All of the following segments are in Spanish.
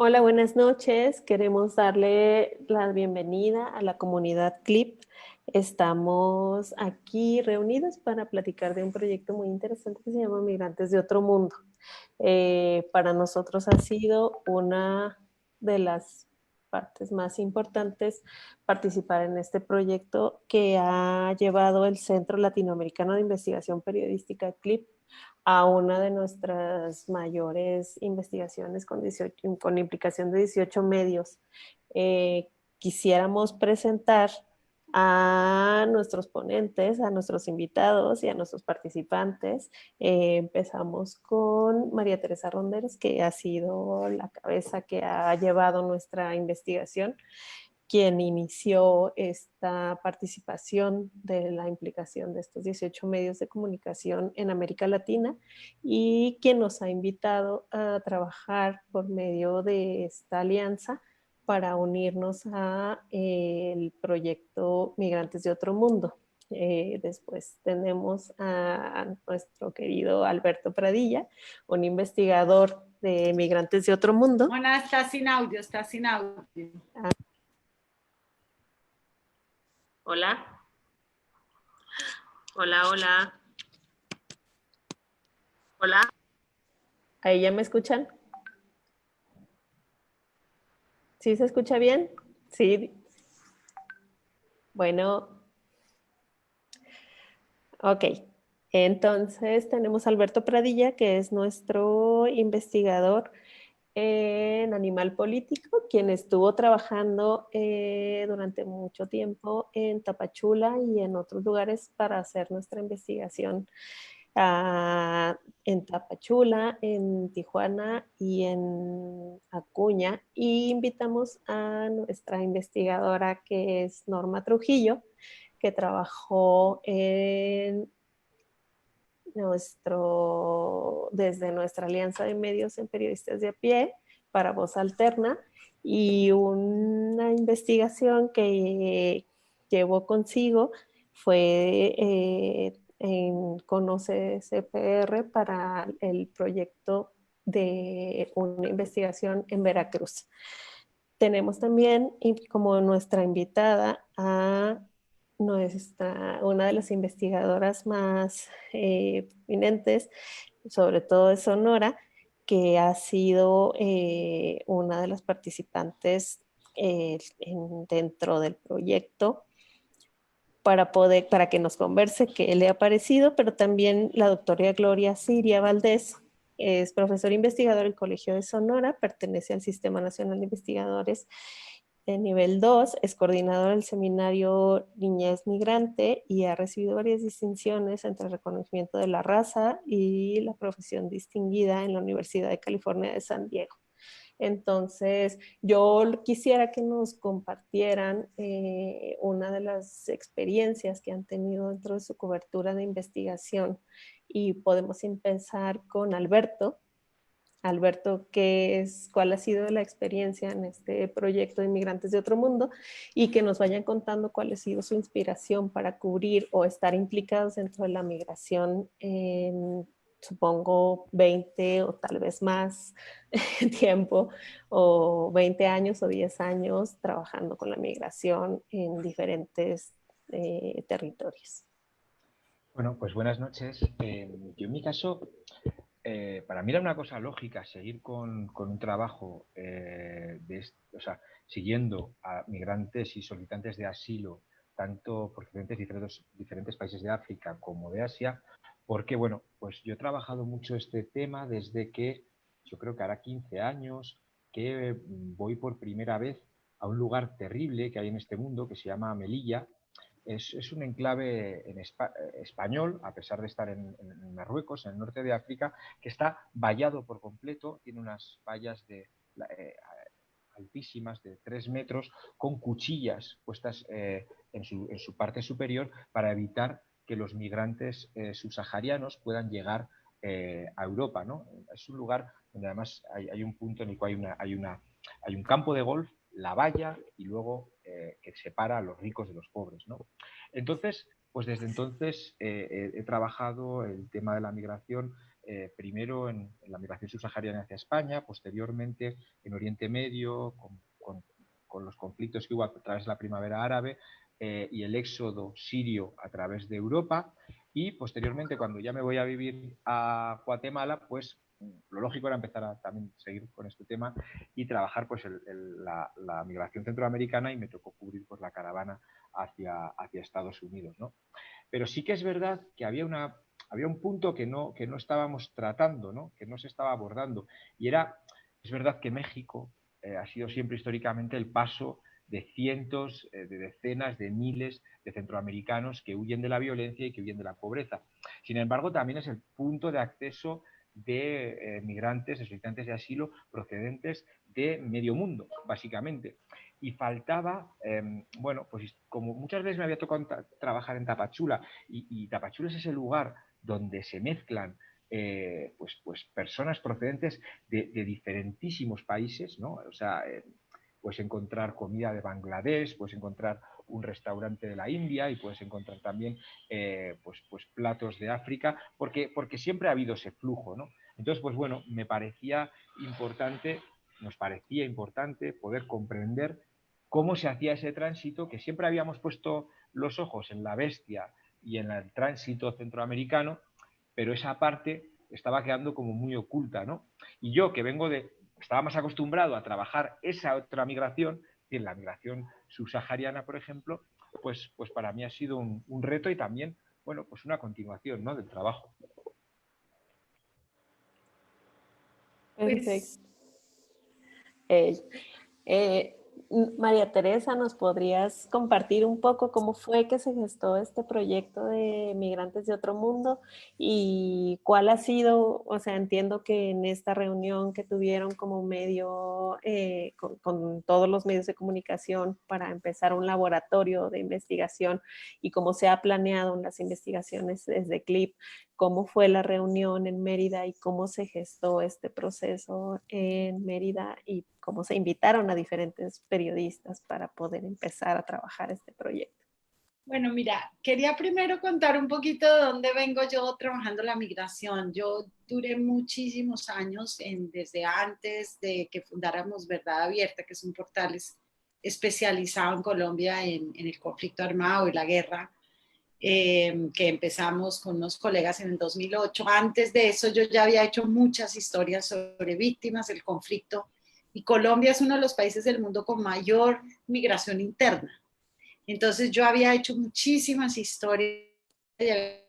Hola, buenas noches. Queremos darle la bienvenida a la comunidad CLIP. Estamos aquí reunidos para platicar de un proyecto muy interesante que se llama Migrantes de Otro Mundo. Para nosotros ha sido una de las partes más importantes participar en este proyecto que ha llevado el Centro Latinoamericano de Investigación Periodística CLIP a una de nuestras mayores investigaciones con implicación de 18 medios. Quisiéramos presentar a nuestros ponentes, a nuestros invitados y a nuestros participantes. Empezamos con María Teresa Ronderos, que ha sido la cabeza que ha llevado nuestra investigación, quien inició esta participación de la implicación de estos 18 medios de comunicación en América Latina y quien nos ha invitado a trabajar por medio de esta alianza para unirnos a el proyecto Migrantes de Otro Mundo. Después tenemos a nuestro querido Alberto Pradilla, un investigador de Migrantes de Otro Mundo. Mona, está sin audio, está sin audio. Hola. Hola, hola. Hola. ¿Ahí ya me escuchan? ¿Sí se escucha bien? Sí. Bueno. Ok. Entonces tenemos a Alberto Pradilla, que es nuestro investigador en animal político, quien estuvo trabajando durante mucho tiempo en Tapachula y en otros lugares para hacer nuestra investigación en Tapachula, en Tijuana y en Acuña. Y invitamos a nuestra investigadora, que es Norma Trujillo, que trabajó desde nuestra alianza de medios en periodistas de a pie para Voz Alterna, y una investigación que llevó consigo fue Conoce CPR para el proyecto de una investigación en Veracruz. Tenemos también como nuestra invitada a una de las investigadoras más eminentes, sobre todo de Sonora, que ha sido una de las participantes dentro del proyecto para que nos converse qué le ha parecido, pero también la doctora Gloria Siria Valdés. Es profesor investigador en el Colegio de Sonora, pertenece al Sistema Nacional de Investigadores de nivel 2, es coordinador del seminario Niñez Migrante y ha recibido varias distinciones entre el reconocimiento de la raza y la profesión distinguida en la Universidad de California de San Diego. Entonces, yo quisiera que nos compartieran una de las experiencias que han tenido dentro de su cobertura de investigación, y podemos empezar con Alberto. Alberto, ¿cuál ha sido la experiencia en este proyecto de Inmigrantes de Otro Mundo? Y que nos vayan contando cuál ha sido su inspiración para cubrir o estar implicados dentro de la migración en, supongo, 20 o tal vez más tiempo, o 20 años o 10 años trabajando con la migración en diferentes territorios. Bueno, pues buenas noches. Yo en mi caso, para mí era una cosa lógica seguir con un trabajo, o sea, siguiendo a migrantes y solicitantes de asilo, tanto procedentes de diferentes países de África como de Asia, porque, bueno, pues yo he trabajado mucho este tema desde que, yo creo que hará 15 años, que voy por primera vez a un lugar terrible que hay en este mundo que se llama Melilla. Es un enclave español, a pesar de estar en Marruecos, en el norte de África, que está vallado por completo, tiene unas vallas altísimas de 3 metros, con cuchillas puestas en su parte superior para evitar que los migrantes subsaharianos puedan llegar a Europa, ¿no? Es un lugar donde además hay un punto en el cual hay un campo de golf, la valla y luego que separa a los ricos de los pobres, ¿no? Entonces, pues desde entonces he trabajado el tema de la migración primero en la migración subsahariana hacia España, posteriormente en Oriente Medio, con los conflictos que hubo a través de la primavera árabe y el éxodo sirio a través de Europa, y posteriormente, cuando ya me voy a vivir a Guatemala, pues lo lógico era empezar a también seguir con este tema y trabajar pues la migración centroamericana, y me tocó cubrir pues la caravana hacia Estados Unidos, ¿no? Pero sí que es verdad que había un punto que no estábamos tratando, ¿no? Que no se estaba abordando, y es verdad que México ha sido siempre históricamente el paso de cientos, de decenas, de miles de centroamericanos que huyen de la violencia y que huyen de la pobreza. Sin embargo, también es el punto de acceso de migrantes, de solicitantes de asilo procedentes de medio mundo, básicamente. Y faltaba, bueno, pues como muchas veces me había tocado trabajar en Tapachula, y Tapachula es ese lugar donde se mezclan pues personas procedentes de diferentísimos países, ¿no? O sea, puedes encontrar comida de Bangladesh, puedes encontrar un restaurante de la India, y puedes encontrar también pues platos de África, porque siempre ha habido ese flujo, ¿no? Entonces, pues bueno, nos parecía importante poder comprender cómo se hacía ese tránsito, que siempre habíamos puesto los ojos en la bestia y en el tránsito centroamericano, pero esa parte estaba quedando como muy oculta, ¿no? Y yo, que estaba más acostumbrado a trabajar esa otra migración, en la migración subsahariana, por ejemplo, pues para mí ha sido un reto, y también, bueno, pues una continuación, ¿no?, del trabajo. Perfecto. Eh, María Teresa, ¿nos podrías compartir un poco cómo fue que se gestó este proyecto de Migrantes de Otro Mundo y cuál ha sido? O sea, entiendo que en esta reunión que tuvieron como medio, con todos los medios de comunicación para empezar un laboratorio de investigación, y cómo se ha planeado en las investigaciones desde CLIP, cómo fue la reunión en Mérida y cómo se gestó este proceso en Mérida, y cómo se invitaron a diferentes periodistas para poder empezar a trabajar este proyecto. Bueno, mira, quería primero contar un poquito de dónde vengo yo trabajando la migración. Yo duré muchísimos años, desde antes de que fundáramos Verdad Abierta, que es un portal especializado en Colombia en el conflicto armado y la guerra, que empezamos con unos colegas en el 2008. Antes de eso yo ya había hecho muchas historias sobre víctimas del conflicto, y Colombia es uno de los países del mundo con mayor migración interna. Entonces yo había hecho muchísimas historias, y había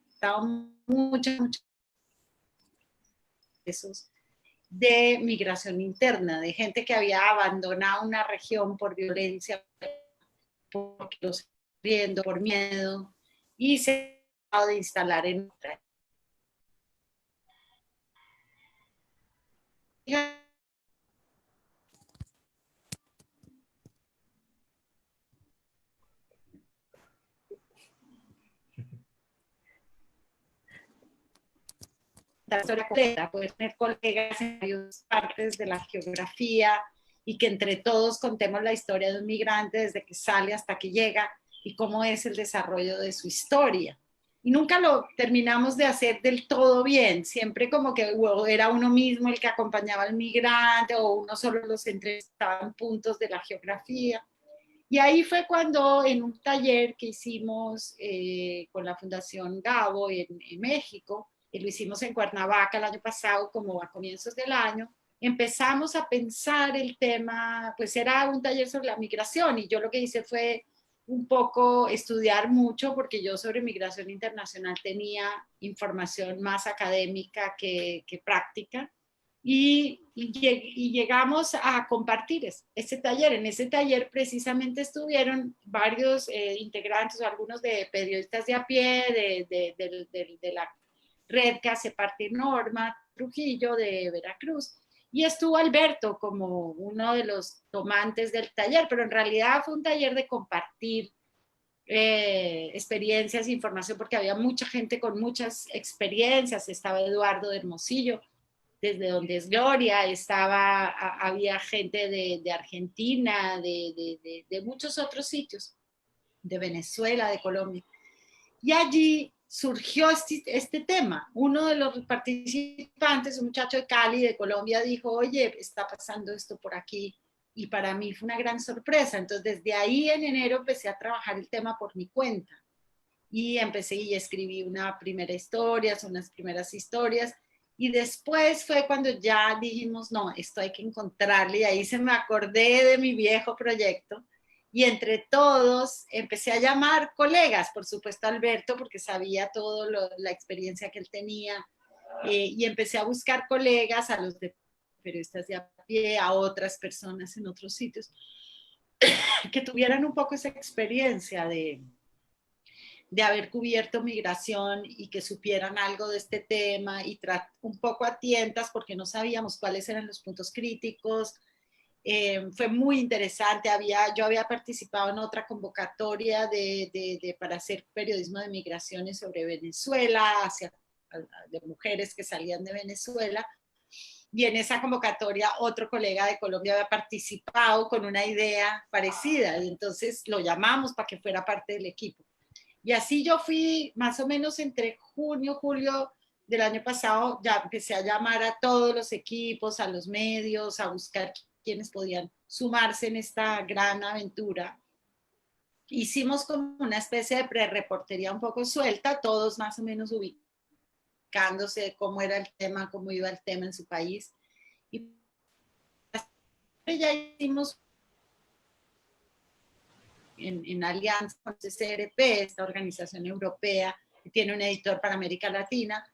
estado muchos casos de migración interna, de gente que había abandonado una región por violencia, porque los viendo por miedo, y se ha de instalar en otra. La historia completa, poder tener colegas en varias partes de la geografía, y que entre todos contemos la historia de un migrante desde que sale hasta que llega, y cómo es el desarrollo de su historia. Y nunca lo terminamos de hacer del todo bien, siempre como que era uno mismo el que acompañaba al migrante, o uno solo los entrevistaba en puntos de la geografía. Y ahí fue cuando, en un taller que hicimos con la Fundación Gabo en México, y lo hicimos en Cuernavaca el año pasado, como a comienzos del año, empezamos a pensar el tema. Pues era un taller sobre la migración, y yo lo que hice fue un poco estudiar mucho, porque yo sobre migración internacional tenía información más académica que práctica. Y llegamos a compartir ese taller. En ese taller precisamente estuvieron varios integrantes, o algunos de periodistas de a pie, de la red que hace parte Norma Trujillo de Veracruz, y estuvo Alberto como uno de los tomantes del taller, pero en realidad fue un taller de compartir experiencias e información, porque había mucha gente con muchas experiencias. Estaba Eduardo de Hermosillo, desde donde es Gloria, había gente de Argentina, de muchos otros sitios, de Venezuela, de Colombia. Y allí surgió este tema. Uno de los participantes, un muchacho de Cali, de Colombia, dijo, oye, está pasando esto por aquí, y para mí fue una gran sorpresa. Entonces, desde ahí en enero empecé a trabajar el tema por mi cuenta, y empecé y escribí una primera historia, son unas primeras historias, y después fue cuando ya dijimos, no, esto hay que encontrarle, y ahí se me acordé de mi viejo proyecto, y entre todos empecé a llamar colegas, por supuesto Alberto, porque sabía toda la experiencia que él tenía, y empecé a buscar colegas, a los de periodistas de a pie, a otras personas en otros sitios, que tuvieran un poco esa experiencia de haber cubierto migración y que supieran algo de este tema, y un poco a tientas porque no sabíamos cuáles eran los puntos críticos. Fue muy interesante. Yo había participado en otra convocatoria para hacer periodismo de migraciones sobre Venezuela, de mujeres que salían de Venezuela, y en esa convocatoria otro colega de Colombia había participado con una idea parecida, y entonces lo llamamos para que fuera parte del equipo. Y así yo fui más o menos entre junio, julio del año pasado, ya empecé a llamar a todos los equipos, a los medios, a buscar quienes podían sumarse en esta gran aventura. Hicimos como una especie de pre-reportería un poco suelta, todos más o menos ubicándose de cómo era el tema, cómo iba el tema en su país. Y ya hicimos en alianza con CCRP, esta organización europea que tiene un editor para América Latina,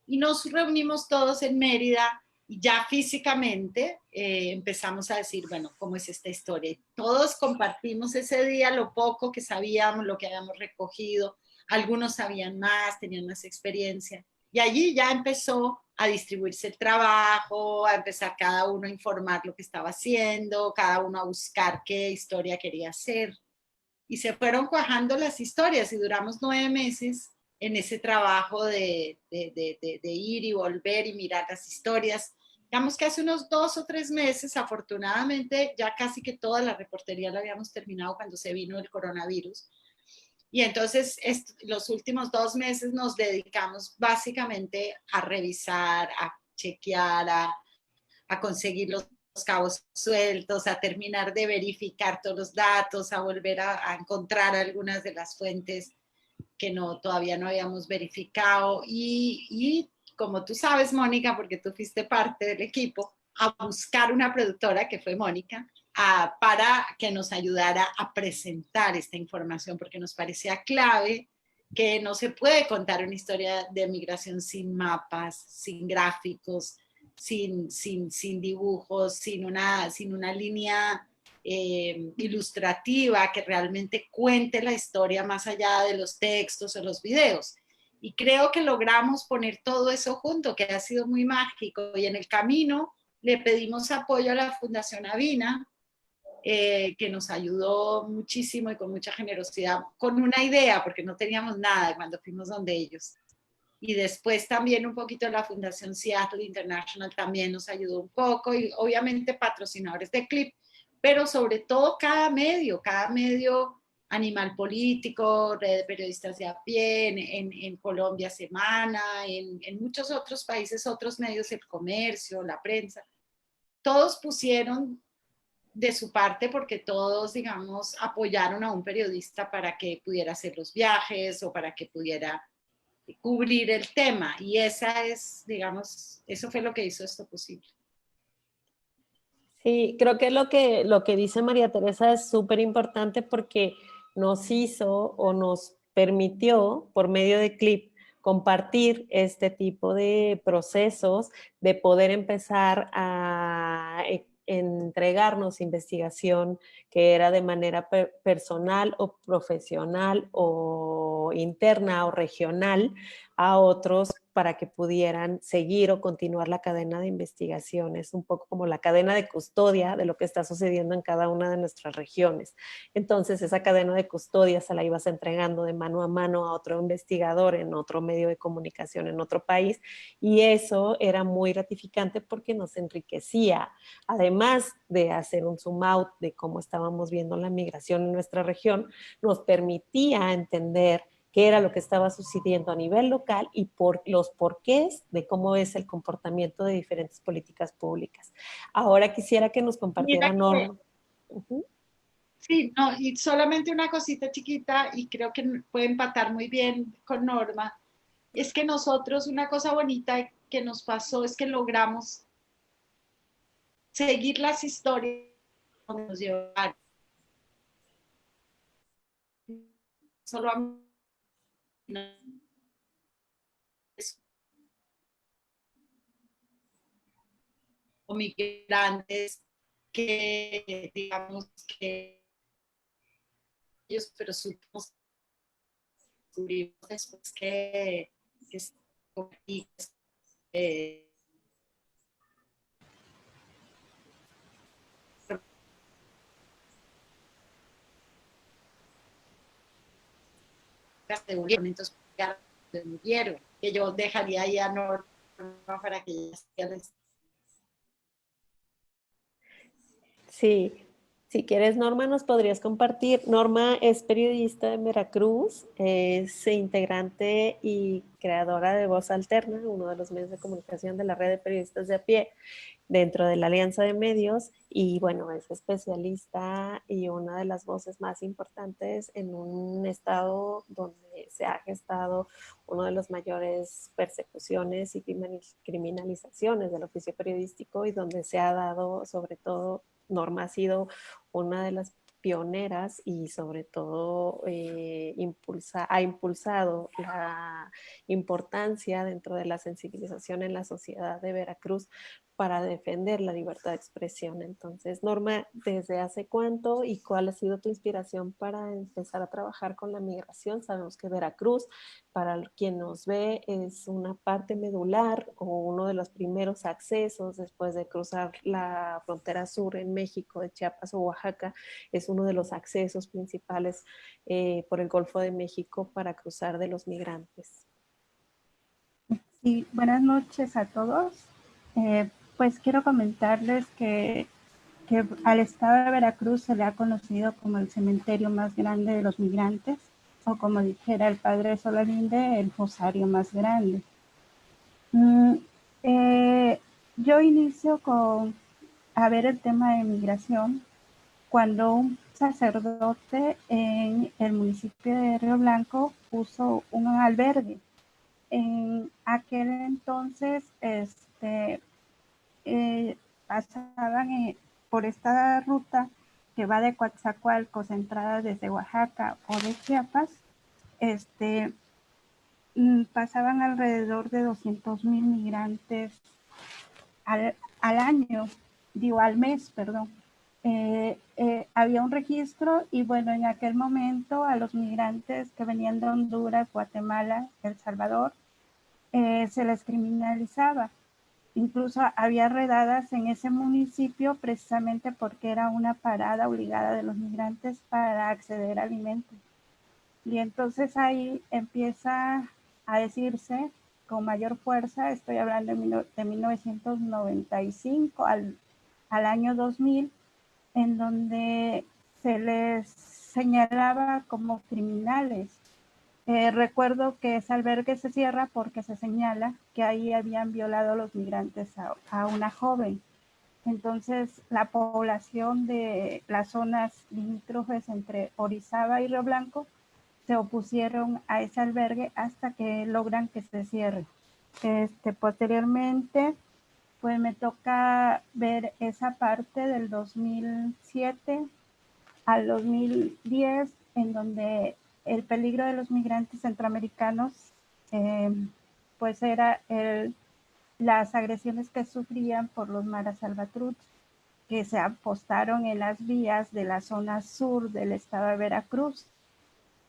y nos reunimos todos en Mérida, y ya físicamente empezamos a decir, bueno, ¿cómo es esta historia? Y todos compartimos ese día lo poco que sabíamos, lo que habíamos recogido, algunos sabían más, tenían más experiencia, y allí ya empezó a distribuirse el trabajo, a empezar cada uno a informar lo que estaba haciendo, cada uno a buscar qué historia quería hacer. Y se fueron cuajando las historias, y duramos 9 meses en ese trabajo de ir y volver y mirar las historias. Digamos que hace unos 2 o 3 meses, afortunadamente, ya casi que toda la reportería la habíamos terminado cuando se vino el coronavirus. Y entonces los últimos 2 meses nos dedicamos básicamente a revisar, a chequear, a conseguir los cabos sueltos, a terminar de verificar todos los datos, a volver a encontrar algunas de las fuentes que todavía no habíamos verificado, y como tú sabes, Mónica, porque tú fuiste parte del equipo, a buscar una productora, que fue Mónica, para que nos ayudara a presentar esta información, porque nos parecía clave que no se puede contar una historia de migración sin mapas, sin gráficos, sin dibujos, sin una línea ilustrativa que realmente cuente la historia más allá de los textos o los videos. Y creo que logramos poner todo eso junto, que ha sido muy mágico. Y en el camino le pedimos apoyo a la Fundación Avina, que nos ayudó muchísimo y con mucha generosidad, con una idea, porque no teníamos nada cuando fuimos donde ellos. Y después también un poquito la Fundación Seattle International también nos ayudó un poco, y obviamente patrocinadores de Clip, pero sobre todo cada medio, Animal Político, Red de Periodistas de a pie, en Colombia Semana, en muchos otros países, otros medios, el comercio, la prensa, todos pusieron de su parte, porque todos, digamos, apoyaron a un periodista para que pudiera hacer los viajes o para que pudiera cubrir el tema, y esa es, digamos, eso fue lo que hizo esto posible. Sí, creo que lo que dice María Teresa es súper importante, porque nos hizo o nos permitió, por medio de Clip, compartir este tipo de procesos, de poder empezar a entregarnos investigación que era de manera personal o profesional o interna o regional a otros, para que pudieran seguir o continuar la cadena de investigación. Es un poco como la cadena de custodia de lo que está sucediendo en cada una de nuestras regiones. Entonces, esa cadena de custodia se la ibas entregando de mano a mano a otro investigador en otro medio de comunicación en otro país, y eso era muy gratificante porque nos enriquecía, además de hacer un zoom out de cómo estábamos viendo la migración en nuestra región, nos permitía entender qué era lo que estaba sucediendo a nivel local y por los porqués de cómo es el comportamiento de diferentes políticas públicas. Ahora quisiera que nos compartiera Norma. Sí, no, y solamente una cosita chiquita, y creo que puede empatar muy bien con Norma, es que nosotros una cosa bonita que nos pasó es que logramos seguir las historias que nos llevaron. Solo a mí, o migrantes que digamos que ellos, pero supimos descubrimos después que se murieron, entonces se murieron, que yo dejaría ahí a Norma para que ella. Sí, si quieres, Norma, nos podrías compartir. Norma es periodista de Veracruz, es integrante y creadora de Voz Alterna, uno de los medios de comunicación de la red de periodistas de a pie dentro de la Alianza de Medios, y bueno, es especialista y una de las voces más importantes en un estado donde se ha gestado uno de los mayores persecuciones y criminalizaciones del oficio periodístico, y donde se ha dado, sobre todo, Norma ha sido una de las pioneras y sobre todo ha impulsado la importancia dentro de la sensibilización en la sociedad de Veracruz para defender la libertad de expresión. Entonces, Norma, ¿desde hace cuánto y cuál ha sido tu inspiración para empezar a trabajar con la migración? Sabemos que Veracruz, para quien nos ve, es una parte medular o uno de los primeros accesos después de cruzar la frontera sur en México, de Chiapas o Oaxaca, es uno de los accesos principales por el Golfo de México para cruzar de los migrantes. Sí, buenas noches a todos. Pues quiero comentarles que al estado de Veracruz se le ha conocido como el cementerio más grande de los migrantes, o como dijera el padre Solalinde, el fosario más grande. Yo inicio a ver el tema de migración cuando un sacerdote en el municipio de Río Blanco puso un albergue. En aquel entonces pasaban por esta ruta que va de Coatzacoalcos, entrada desde Oaxaca o de Chiapas, pasaban alrededor de 200,000 migrantes al año, al mes, perdón. Había un registro y bueno, en aquel momento a los migrantes que venían de Honduras, Guatemala, El Salvador, se les criminalizaba. Incluso había redadas en ese municipio precisamente porque era una parada obligada de los migrantes para acceder a alimentos. Y entonces ahí empieza a decirse con mayor fuerza, estoy hablando de 1995 al año 2000, en donde se les señalaba como criminales. Recuerdo que ese albergue se cierra porque se señala que ahí habían violado a los migrantes a una joven. Entonces, la población de las zonas limítrofes entre Orizaba y Río Blanco se opusieron a ese albergue hasta que logran que se cierre. Posteriormente, pues me toca ver esa parte del 2007 al 2010, en donde el peligro de los migrantes centroamericanos, pues era las agresiones que sufrían por los maras salvatruch, que se apostaron en las vías de la zona sur del estado de Veracruz.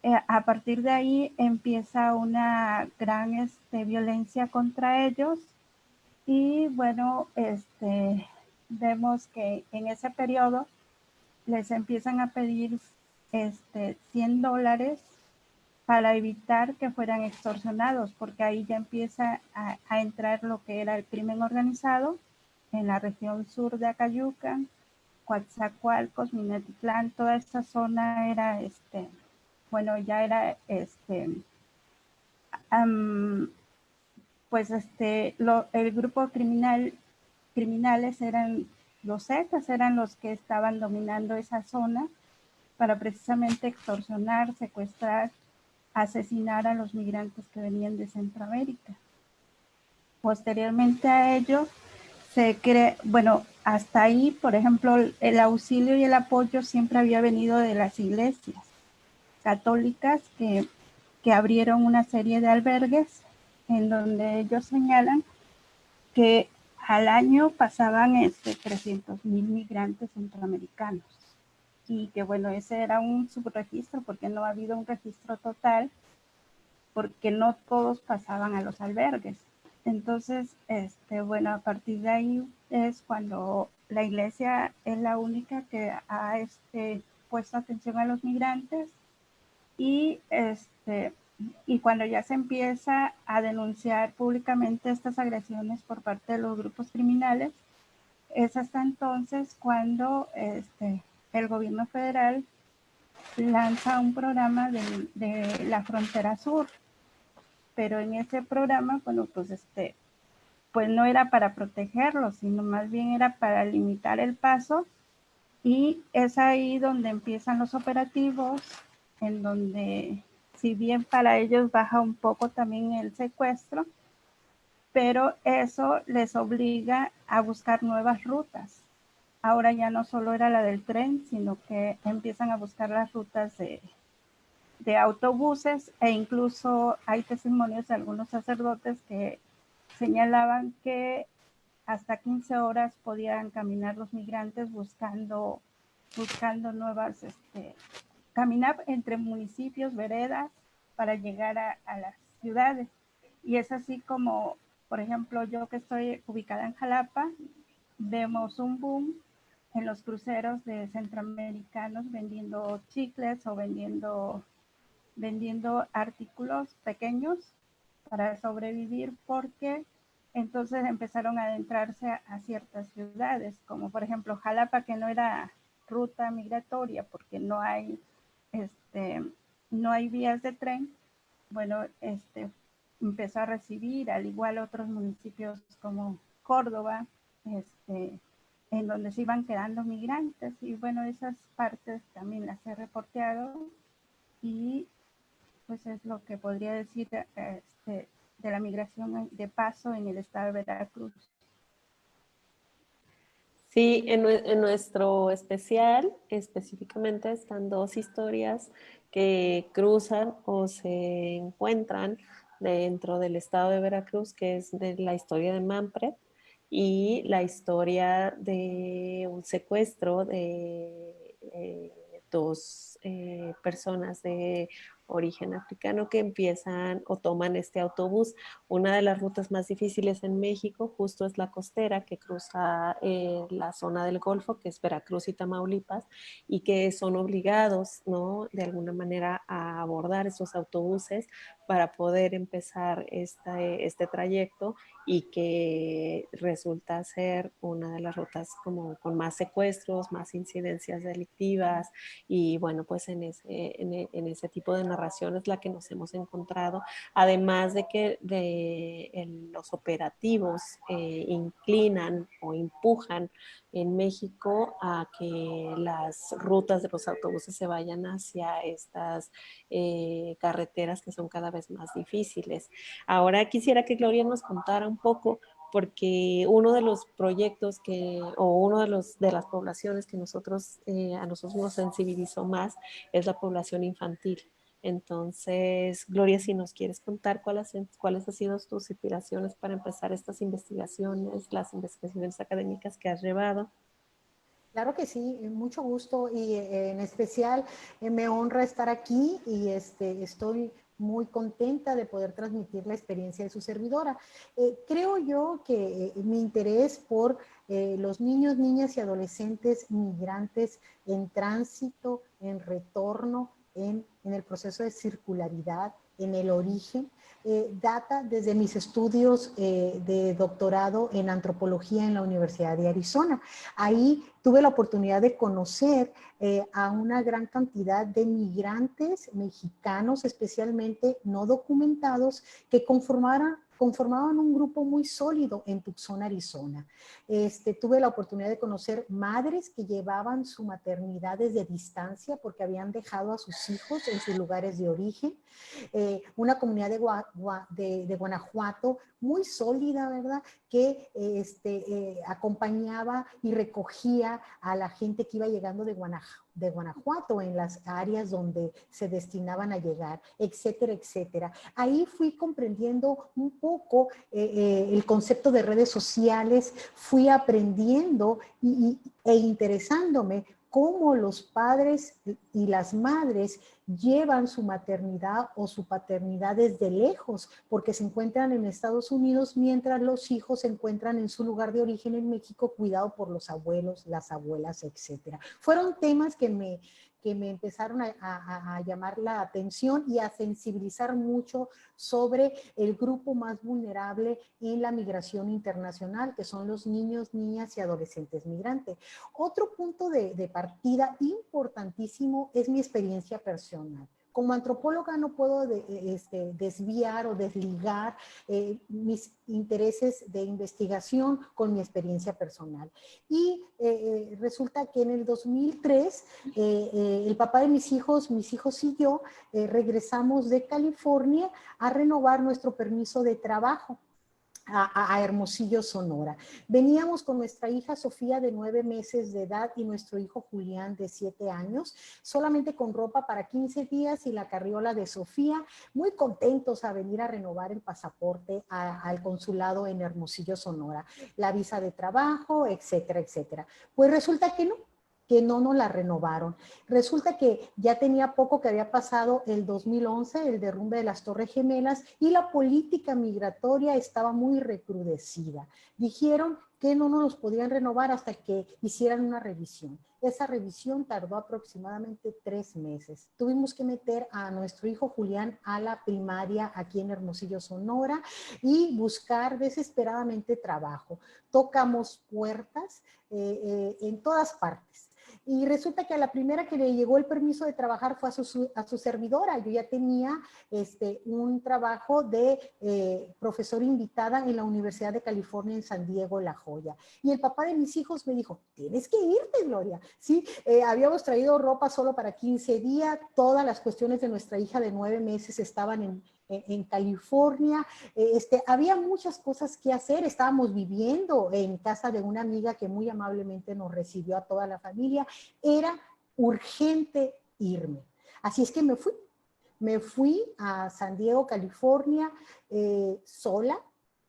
A partir de ahí empieza una gran violencia contra ellos y bueno, vemos que en ese periodo les empiezan a pedir $100 para evitar que fueran extorsionados, porque ahí ya empieza a entrar lo que era el crimen organizado en la región sur de Acayucan, Coatzacoalcos, Minatitlán, toda esta zona era, bueno, ya era pues el grupo criminales eran los Zetas, eran los que estaban dominando esa zona para precisamente extorsionar, secuestrar, asesinar a los migrantes que venían de Centroamérica. Posteriormente a ello, bueno, hasta ahí, por ejemplo, el auxilio y el apoyo siempre había venido de las iglesias católicas que abrieron una serie de albergues en donde ellos señalan que al año pasaban 300,000 migrantes centroamericanos y que bueno, ese era un subregistro porque no ha habido un registro total, porque no todos pasaban a los albergues. Entonces, bueno, a partir de ahí es cuando la iglesia es la única que ha puesto atención a los migrantes y cuando ya se empieza a denunciar públicamente estas agresiones por parte de los grupos criminales, es hasta entonces cuando el gobierno federal lanza un programa de la frontera sur. Pero en ese programa, bueno, pues no era para protegerlos, sino más bien era para limitar el paso, y es ahí donde empiezan los operativos, en donde si bien para ellos baja un poco también el secuestro, pero eso les obliga a buscar nuevas rutas. Ahora ya no solo era la del tren, sino que empiezan a buscar las rutas de autobuses, e incluso hay testimonios de algunos sacerdotes que señalaban que hasta 15 horas podían caminar los migrantes buscando nuevas, caminar entre municipios, veredas, para llegar a las ciudades. Y es así como, por ejemplo, yo que estoy ubicada en Jalapa, vemos un boom en los cruceros de centroamericanos vendiendo chicles o vendiendo artículos pequeños para sobrevivir, porque entonces empezaron a adentrarse a ciertas ciudades, como por ejemplo Jalapa, que no era ruta migratoria porque no hay vías de tren. Bueno, empezó a recibir, al igual otros municipios como Córdoba, en donde se iban quedando migrantes, y bueno, esas partes también las he reporteado, y pues es lo que podría decir de la migración de paso en el estado de Veracruz. Sí, en nuestro especial específicamente están dos historias que cruzan o se encuentran dentro del estado de Veracruz, que es de la historia de Manfred y la historia de un secuestro de dos personas de origen africano que empiezan o toman este autobús. Una de las rutas más difíciles en México justo es la costera, que cruza la zona del Golfo, que es Veracruz y Tamaulipas, y que son obligados, ¿no?, de alguna manera a abordar esos autobuses para poder empezar este trayecto, y que resulta ser una de las rutas como con más secuestros, más incidencias delictivas, y bueno, pues en ese tipo de narración es la que nos hemos encontrado, además de que los operativos inclinan o empujan en México a que las rutas de los autobuses se vayan hacia estas carreteras que son cada vez más difíciles. Ahora quisiera que Gloria nos contara un poco, porque uno de los proyectos o uno de las poblaciones que a nosotros nos sensibilizó más es la población infantil. Entonces, Gloria, si nos quieres contar cuáles han sido tus inspiraciones para empezar estas investigaciones, las investigaciones académicas que has llevado. Claro que sí, mucho gusto, y en especial me honra estar aquí, y estoy muy contenta de poder transmitir la experiencia de su servidora. Creo yo que mi interés por los niños, niñas y adolescentes migrantes en tránsito, en retorno, en el proceso de circularidad, en el origen, data desde mis estudios de doctorado en antropología en la Universidad de Arizona. Ahí tuve la oportunidad de conocer a una gran cantidad de migrantes mexicanos, especialmente no documentados, que conformaban un grupo muy sólido en Tucson, Arizona. Tuve la oportunidad de conocer madres que llevaban su maternidad desde distancia porque habían dejado a sus hijos en sus lugares de origen. Una comunidad de Guanajuato muy sólida, ¿verdad? Que acompañaba y recogía a la gente que iba llegando de Guanajuato en las áreas donde se destinaban a llegar, etcétera, etcétera. Ahí fui comprendiendo un poco el concepto de redes sociales, fui aprendiendo e interesándome cómo los padres y las madres llevan su maternidad o su paternidad desde lejos, porque se encuentran en Estados Unidos, mientras los hijos se encuentran en su lugar de origen en México, cuidado por los abuelos, las abuelas, etcétera. Fueron temas que me empezaron a llamar la atención y a sensibilizar mucho sobre el grupo más vulnerable en la migración internacional, que son los niños, niñas y adolescentes migrantes. Otro punto de partida importantísimo es mi experiencia personal. Como antropóloga no puedo desviar o desligar mis intereses de investigación con mi experiencia personal. Y resulta que en el 2003, el papá de mis hijos y yo regresamos de California a renovar nuestro permiso de trabajo a Hermosillo, Sonora. Veníamos con nuestra hija Sofía de 9 meses de edad y nuestro hijo Julián de 7 años, solamente con ropa para 15 días y la carriola de Sofía, muy contentos a venir a renovar el pasaporte al consulado en Hermosillo, Sonora, la visa de trabajo, etcétera, etcétera. Pues resulta que no nos la renovaron. Resulta que ya tenía poco que había pasado el 2011, el derrumbe de las Torres Gemelas, y la política migratoria estaba muy recrudecida. Dijeron que no nos los podían renovar hasta que hicieran una revisión. Esa revisión tardó aproximadamente 3 meses. Tuvimos que meter a nuestro hijo Julián a la primaria aquí en Hermosillo, Sonora, y buscar desesperadamente trabajo. Tocamos puertas en todas partes. Y resulta que a la primera que le llegó el permiso de trabajar fue a su servidora. Yo ya tenía un trabajo de profesora invitada en la Universidad de California en San Diego, La Joya. Y el papá de mis hijos me dijo, tienes que irte, Gloria. ¿Sí? Habíamos traído ropa solo para 15 días. Todas las cuestiones de nuestra hija de 9 meses estaban en California. Había muchas cosas que hacer. Estábamos viviendo en casa de una amiga que muy amablemente nos recibió a toda la familia. Era urgente irme. Así es que me fui a San Diego, California, sola.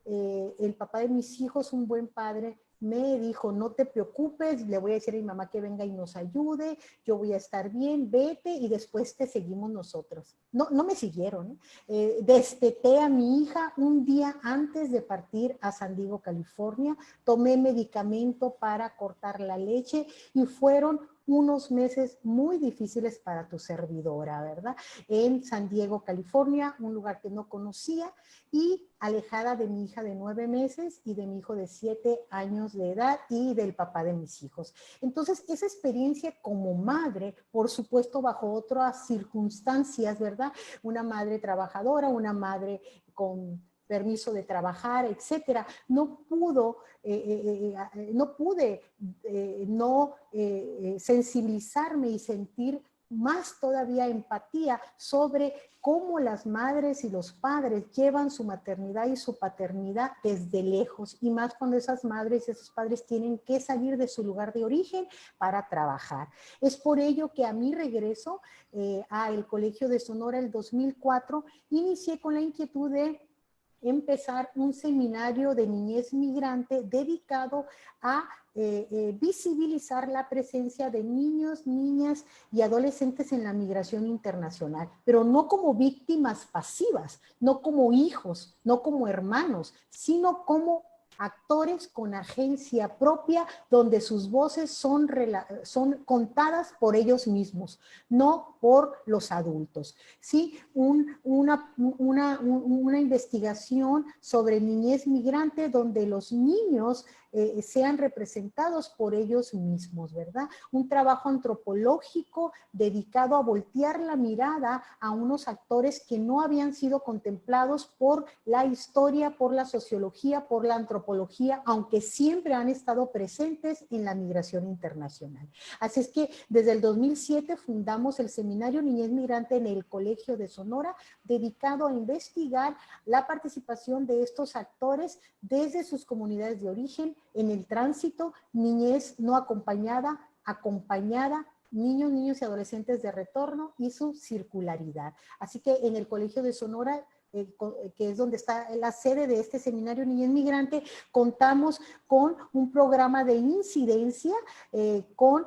El papá de mis hijos, un buen padre, me dijo, no te preocupes, le voy a decir a mi mamá que venga y nos ayude, yo voy a estar bien, vete y después te seguimos nosotros. No me siguieron. Desteté a mi hija un día antes de partir a San Diego, California, tomé medicamento para cortar la leche y fueron unos meses muy difíciles para tu servidora, ¿verdad? En San Diego, California, un lugar que no conocía y alejada de mi hija de 9 meses y de mi hijo de 7 años de edad y del papá de mis hijos. Entonces, esa experiencia como madre, por supuesto, bajo otras circunstancias, ¿verdad? Una madre trabajadora, una madre con permiso de trabajar, etcétera, no pude sensibilizarme y sentir más todavía empatía sobre cómo las madres y los padres llevan su maternidad y su paternidad desde lejos, y más cuando esas madres y esos padres tienen que salir de su lugar de origen para trabajar. Es por ello que a mi regreso al Colegio de Sonora el 2004, inicié con la inquietud de empezar un seminario de niñez migrante dedicado a visibilizar la presencia de niños, niñas y adolescentes en la migración internacional, pero no como víctimas pasivas, no como hijos, no como hermanos, sino como actores con agencia propia, donde sus voces son contadas por ellos mismos, no por los adultos. ¿Sí? Una investigación sobre niñez migrante donde los niños sean representados por ellos mismos, ¿verdad? Un trabajo antropológico dedicado a voltear la mirada a unos actores que no habían sido contemplados por la historia, por la sociología, por la antropología, aunque siempre han estado presentes en la migración internacional. Así es que desde el 2007 fundamos el Seminario Niñez Migrante en el Colegio de Sonora, dedicado a investigar la participación de estos actores desde sus comunidades de origen, en el tránsito, niñez no acompañada, acompañada, niños, niños y adolescentes de retorno y su circularidad. Así que en el Colegio de Sonora, que es donde está la sede de este Seminario Niñez Migrante, contamos con un programa de incidencia con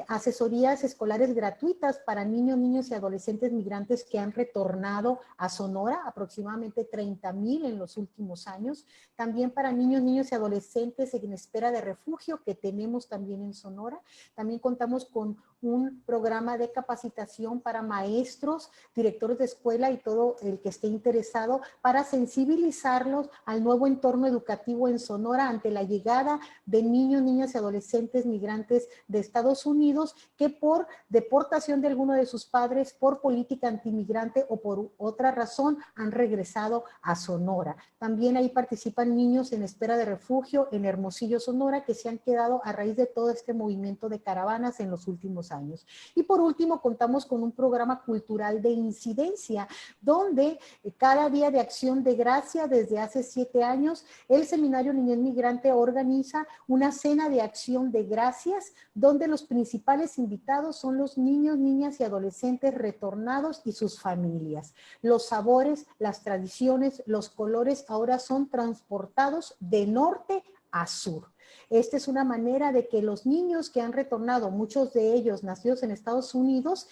asesorías escolares gratuitas para niños, niños y adolescentes migrantes que han retornado a Sonora, aproximadamente 30,000 en los últimos años. También para niños, niños y adolescentes en espera de refugio, que tenemos también en Sonora. También contamos con un programa de capacitación para maestros, directores de escuela y todo el que esté interesado para sensibilizarlos al nuevo entorno educativo en Sonora ante la llegada de niños, niñas y adolescentes migrantes de Estados Unidos que por deportación de alguno de sus padres, por política antimigrante o por otra razón han regresado a Sonora. También ahí participan niños en espera de refugio en Hermosillo, Sonora, que se han quedado a raíz de todo este movimiento de caravanas en los últimos años. Y por último, contamos con un programa cultural de incidencia, donde cada día de acción de gracia, desde hace 7 años, el Seminario Niñez Migrante organiza una cena de acción de gracias, donde los principales invitados son los niños, niñas y adolescentes retornados y sus familias. Los sabores, las tradiciones, los colores ahora son transportados de norte a sur. Esta es una manera de que los niños que han retornado, muchos de ellos nacidos en Estados Unidos,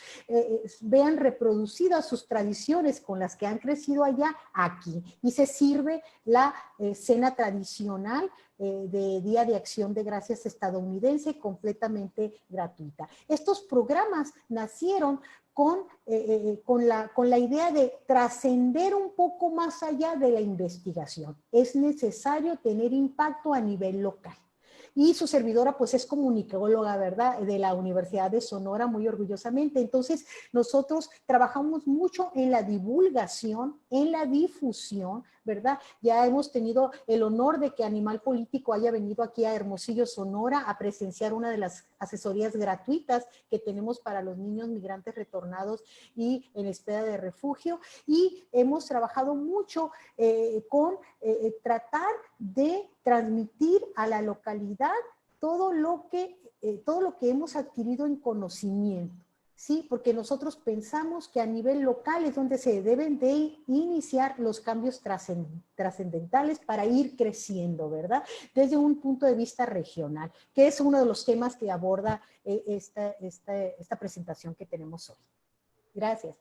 vean reproducidas sus tradiciones con las que han crecido allá aquí. Y se sirve la cena tradicional de Día de Acción de Gracias estadounidense completamente gratuita. Estos programas nacieron con la idea de trascender un poco más allá de la investigación. Es necesario tener impacto a nivel local. Y su servidora pues es comunicóloga, ¿verdad? De la Universidad de Sonora, muy orgullosamente. Entonces nosotros trabajamos mucho en la divulgación, en la difusión, ¿verdad? Ya hemos tenido el honor de que Animal Político haya venido aquí a Hermosillo, Sonora, a presenciar una de las asesorías gratuitas que tenemos para los niños migrantes retornados y en espera de refugio. Y hemos trabajado mucho con tratar de transmitir a la localidad todo lo que hemos adquirido en conocimiento. Sí, porque nosotros pensamos que a nivel local es donde se deben de iniciar los cambios trascendentales para ir creciendo, ¿verdad? Desde un punto de vista regional, que es uno de los temas que aborda esta presentación que tenemos hoy. Gracias.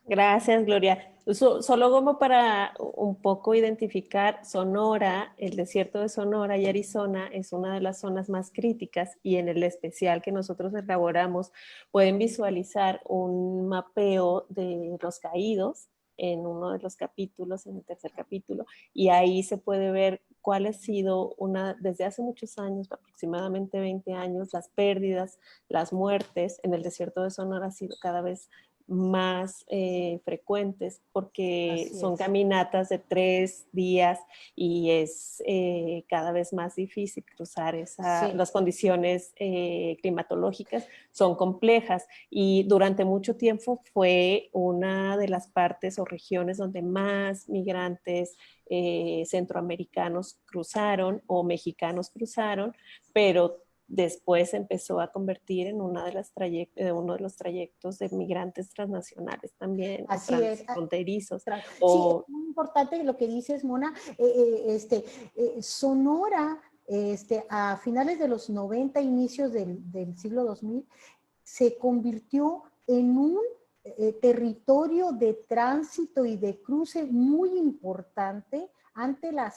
Gracias, Gloria. Solo como para un poco identificar, Sonora, el desierto de Sonora y Arizona es una de las zonas más críticas y en el especial que nosotros elaboramos pueden visualizar un mapeo de los caídos en uno de los capítulos, en el tercer capítulo, y ahí se puede ver cuál ha sido desde hace muchos años, aproximadamente 20 años, las pérdidas, las muertes en el desierto de Sonora ha sido cada vez más frecuentes porque son caminatas de 3 días y es cada vez más difícil cruzar las condiciones climatológicas son complejas y durante mucho tiempo fue una de las partes o regiones donde más migrantes centroamericanos cruzaron o mexicanos cruzaron, pero después empezó a convertir en uno de los trayectos de migrantes transnacionales también, transfronterizos. Sí, es muy importante lo que dices, Mona. Sonora, a finales de los 90, inicios del siglo 2000, se convirtió en un territorio de tránsito y de cruce muy importante ante la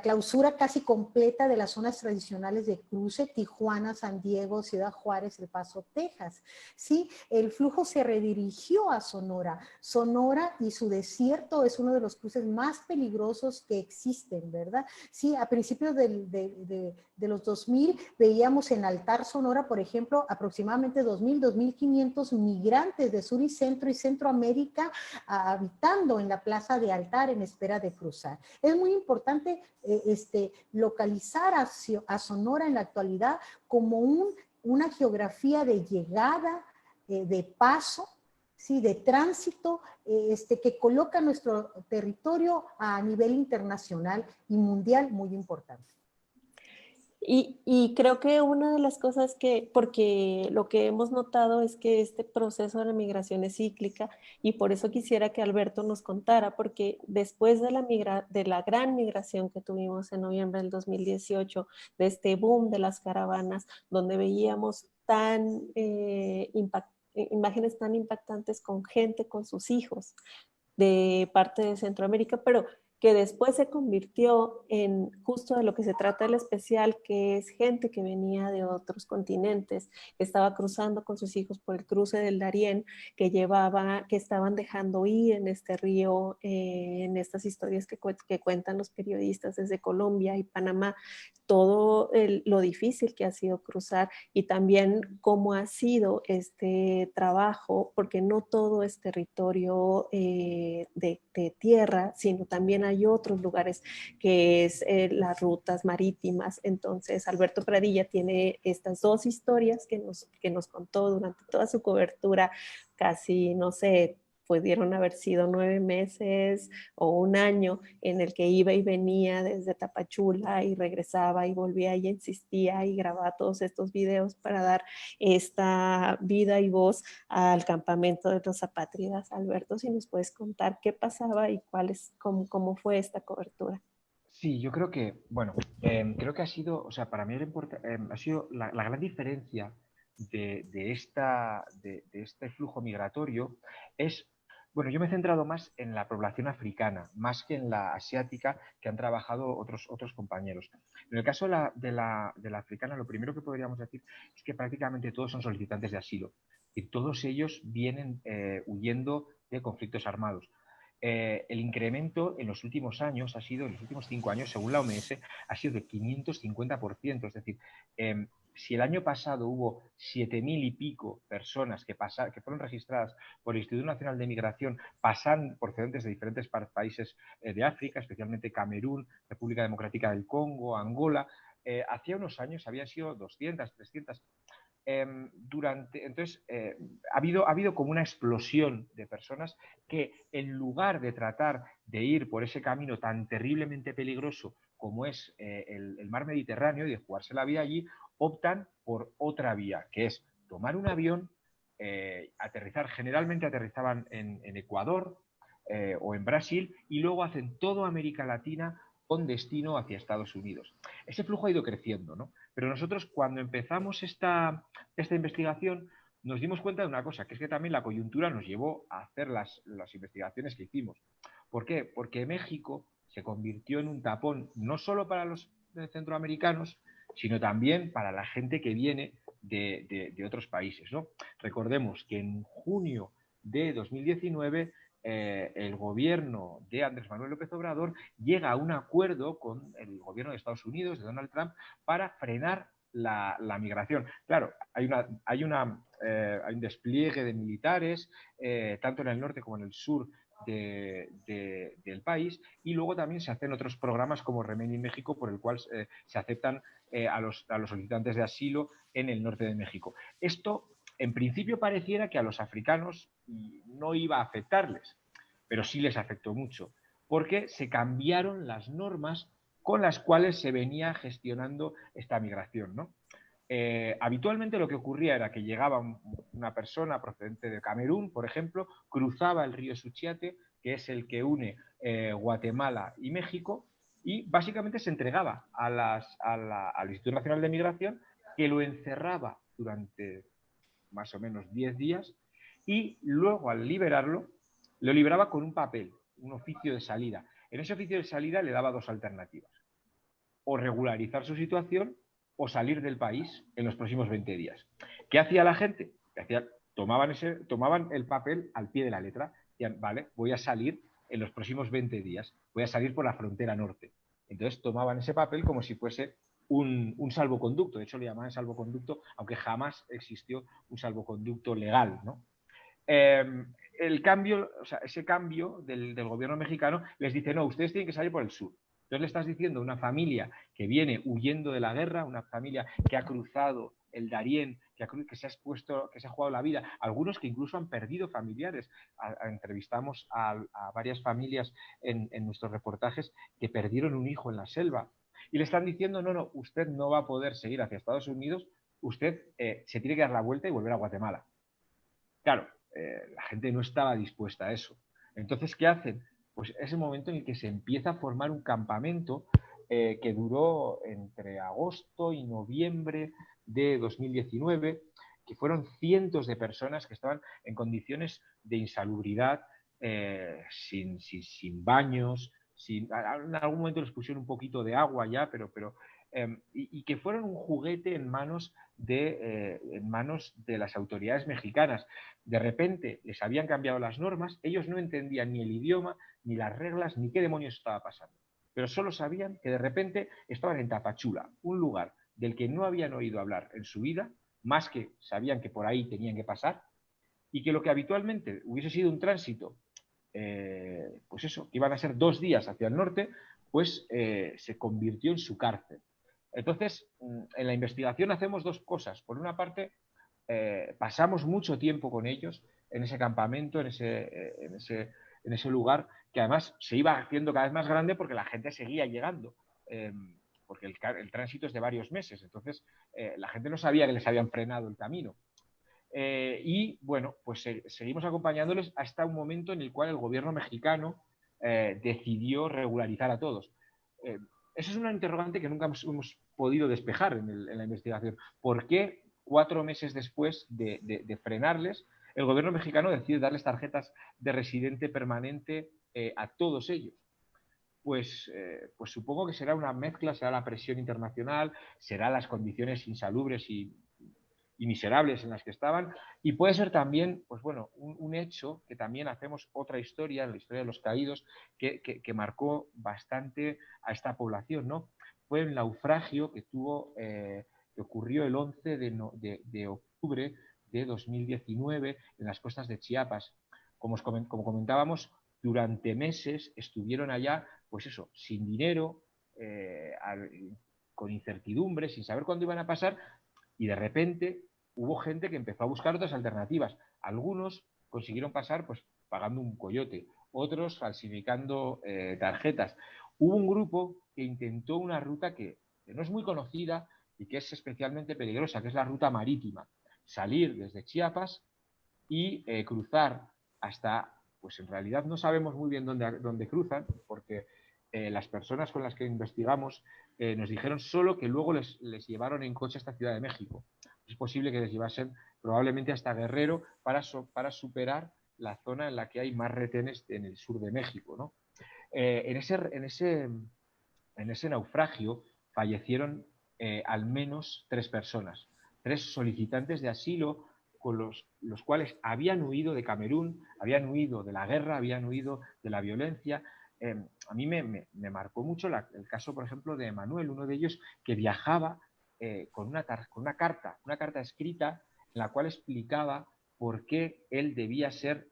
clausura casi completa de las zonas tradicionales de cruce, Tijuana, San Diego, Ciudad Juárez, El Paso, Texas. ¿Sí? El flujo se redirigió a Sonora. Sonora y su desierto es uno de los cruces más peligrosos que existen, ¿verdad? Sí, a principios de los 2000 veíamos en Altar, Sonora, por ejemplo, aproximadamente 2.000, 2.500 migrantes de Sur y Centroamérica habitando en la plaza de Altar en espera de cruzar. Es muy importante localizar a Sonora en la actualidad como una geografía de llegada, de paso, ¿sí? De tránsito, que coloca nuestro territorio a nivel internacional y mundial muy importante. Y creo que una de las cosas porque lo que hemos notado es que este proceso de la migración es cíclica y por eso quisiera que Alberto nos contara, porque después de la gran migración que tuvimos en noviembre del 2018, de este boom de las caravanas, donde veíamos imágenes tan impactantes con gente, con sus hijos, de parte de Centroamérica, pero que después se convirtió en justo de lo que se trata el especial, que es gente que venía de otros continentes, que estaba cruzando con sus hijos por el cruce del Darién, que estaban dejando ir en este río, en estas historias que cuentan los periodistas desde Colombia y Panamá, todo lo difícil que ha sido cruzar y también cómo ha sido este trabajo, porque no todo es territorio de tierra, sino también hay otros lugares que es las rutas marítimas. Entonces, Alberto Pradilla tiene estas dos historias que nos contó durante toda su cobertura, casi, no sé, pudieron haber sido 9 meses o un año en el que iba y venía desde Tapachula y regresaba y volvía y insistía y grababa todos estos videos para dar esta vida y voz al campamento de los apátridas. Alberto, si nos puedes contar qué pasaba y cómo fue esta cobertura. Sí, yo creo que, bueno, creo que ha sido, o sea, para mí ha sido la gran diferencia de este flujo migratorio es, bueno, yo me he centrado más en la población africana, más que en la asiática, que han trabajado otros compañeros. En el caso de la africana, lo primero que podríamos decir es que prácticamente todos son solicitantes de asilo y todos ellos vienen huyendo de conflictos armados. El incremento en los últimos años en los últimos 5 años, según la OMS, ha sido de 550%. Es decir, si el año pasado hubo 7.000 y pico personas que fueron registradas por el Instituto Nacional de Migración, procedentes de diferentes países de África, especialmente Camerún, República Democrática del Congo, Angola, hacía unos años habían sido 200, 300. Entonces, ha habido como una explosión de personas que, en lugar de tratar de ir por ese camino tan terriblemente peligroso como es el mar Mediterráneo y de jugarse la vida allí, optan por otra vía, que es tomar un avión, aterrizar. Generalmente aterrizaban en Ecuador o en Brasil y luego hacen toda América Latina con destino hacia Estados Unidos. Ese flujo ha ido creciendo, ¿no? Pero nosotros, cuando empezamos esta investigación, nos dimos cuenta de una cosa, que es que también la coyuntura nos llevó a hacer las investigaciones que hicimos. ¿Por qué? Porque México se convirtió en un tapón no solo para los centroamericanos, sino también para la gente que viene de otros países, ¿no? Recordemos que en junio de 2019 el gobierno de Andrés Manuel López Obrador llega a un acuerdo con el gobierno de Estados Unidos, de Donald Trump, para frenar la migración. Claro, hay un despliegue de militares, tanto en el norte como en el sur del país, y luego también se hacen otros programas como Remain in México, por el cual se aceptan a los solicitantes de asilo en el norte de México. Esto, en principio, pareciera que a los africanos no iba a afectarles, pero sí les afectó mucho, porque se cambiaron las normas con las cuales se venía gestionando esta migración, ¿no? Habitualmente lo que ocurría era que llegaba una persona procedente de Camerún, por ejemplo, cruzaba el río Suchiate, que es el que une Guatemala y México, y básicamente se entregaba al Instituto Nacional de Migración, que lo encerraba durante más o menos 10 días y luego, al liberarlo, lo liberaba con un papel. un oficio de salida. En ese oficio de salida le daba dos alternativas: o regularizar su situación o salir del país en los próximos 20 días. ¿Qué hacía la gente? Tomaban el papel al pie de la letra. Decían, vale, voy a salir en los próximos 20 días, voy a salir por la frontera norte. Entonces tomaban ese papel como si fuese un salvoconducto. De hecho, le llamaban salvoconducto, aunque jamás existió un salvoconducto legal, ¿no? El cambio, o sea, ese cambio del gobierno mexicano les dice, no, ustedes tienen que salir por el sur. Entonces le estás diciendo a una familia que viene huyendo de la guerra, una familia que ha cruzado el Darién, que se ha expuesto, que se ha jugado la vida, algunos que incluso han perdido familiares. Entrevistamos a varias familias en nuestros reportajes que perdieron un hijo en la selva y le están diciendo, no, usted no va a poder seguir hacia Estados Unidos, usted se tiene que dar la vuelta y volver a Guatemala. Claro, la gente no estaba dispuesta a eso. Entonces, ¿qué hacen? Pues es el momento en el que se empieza a formar un campamento que duró entre agosto y noviembre de 2019, que fueron cientos de personas que estaban en condiciones de insalubridad, sin baños, en algún momento les pusieron un poquito de agua ya, pero y que fueron un juguete en manos de las autoridades mexicanas. De repente les habían cambiado las normas, ellos no entendían ni el idioma, ni las reglas, ni qué demonios estaba pasando. Pero solo sabían que de repente estaban en Tapachula, un lugar del que no habían oído hablar en su vida, más que sabían que por ahí tenían que pasar, y que lo que habitualmente hubiese sido un tránsito, pues eso, que iban a ser 2 días hacia el norte, pues se convirtió en su cárcel. Entonces, en la investigación hacemos dos cosas. Por una parte, pasamos mucho tiempo con ellos en ese campamento, en ese lugar, que además se iba haciendo cada vez más grande porque la gente seguía llegando, porque el tránsito es de varios meses. Entonces, la gente no sabía que les habían frenado el camino. Y bueno, pues seguimos acompañándoles hasta un momento en el cual el gobierno mexicano decidió regularizar a todos. Eso es una interrogante que nunca hemos podido despejar en la investigación. ¿Por qué 4 meses después de frenarles, el gobierno mexicano decide darles tarjetas de residente permanente a todos ellos? Pues supongo que será una mezcla, será la presión internacional, será las condiciones insalubres y miserables en las que estaban, y puede ser también, pues bueno, un hecho que también hacemos otra historia, la historia de los caídos, que marcó bastante a esta población, ¿no? Fue el naufragio que ocurrió el 11 de octubre de 2019 en las costas de Chiapas. Como comentábamos, durante meses estuvieron allá, pues eso, sin dinero, con incertidumbre, sin saber cuándo iban a pasar, y de repente hubo gente que empezó a buscar otras alternativas. Algunos consiguieron pasar pues pagando un coyote, otros falsificando tarjetas. Hubo un grupo que intentó una ruta que no es muy conocida y que es especialmente peligrosa, que es la ruta marítima. Salir desde Chiapas y cruzar hasta, pues en realidad no sabemos muy bien dónde cruzan, porque las personas con las que investigamos nos dijeron solo que luego les llevaron en coche hasta Ciudad de México. Es posible que les llevasen probablemente hasta Guerrero para superar la zona en la que hay más retenes en el sur de México, ¿no? En ese naufragio fallecieron al menos 3 personas, 3 solicitantes de asilo con los cuales habían huido de Camerún, habían huido de la guerra, habían huido de la violencia. A mí me marcó mucho el caso, por ejemplo, de Manuel, uno de ellos que viajaba con una carta escrita en la cual explicaba por qué él debía ser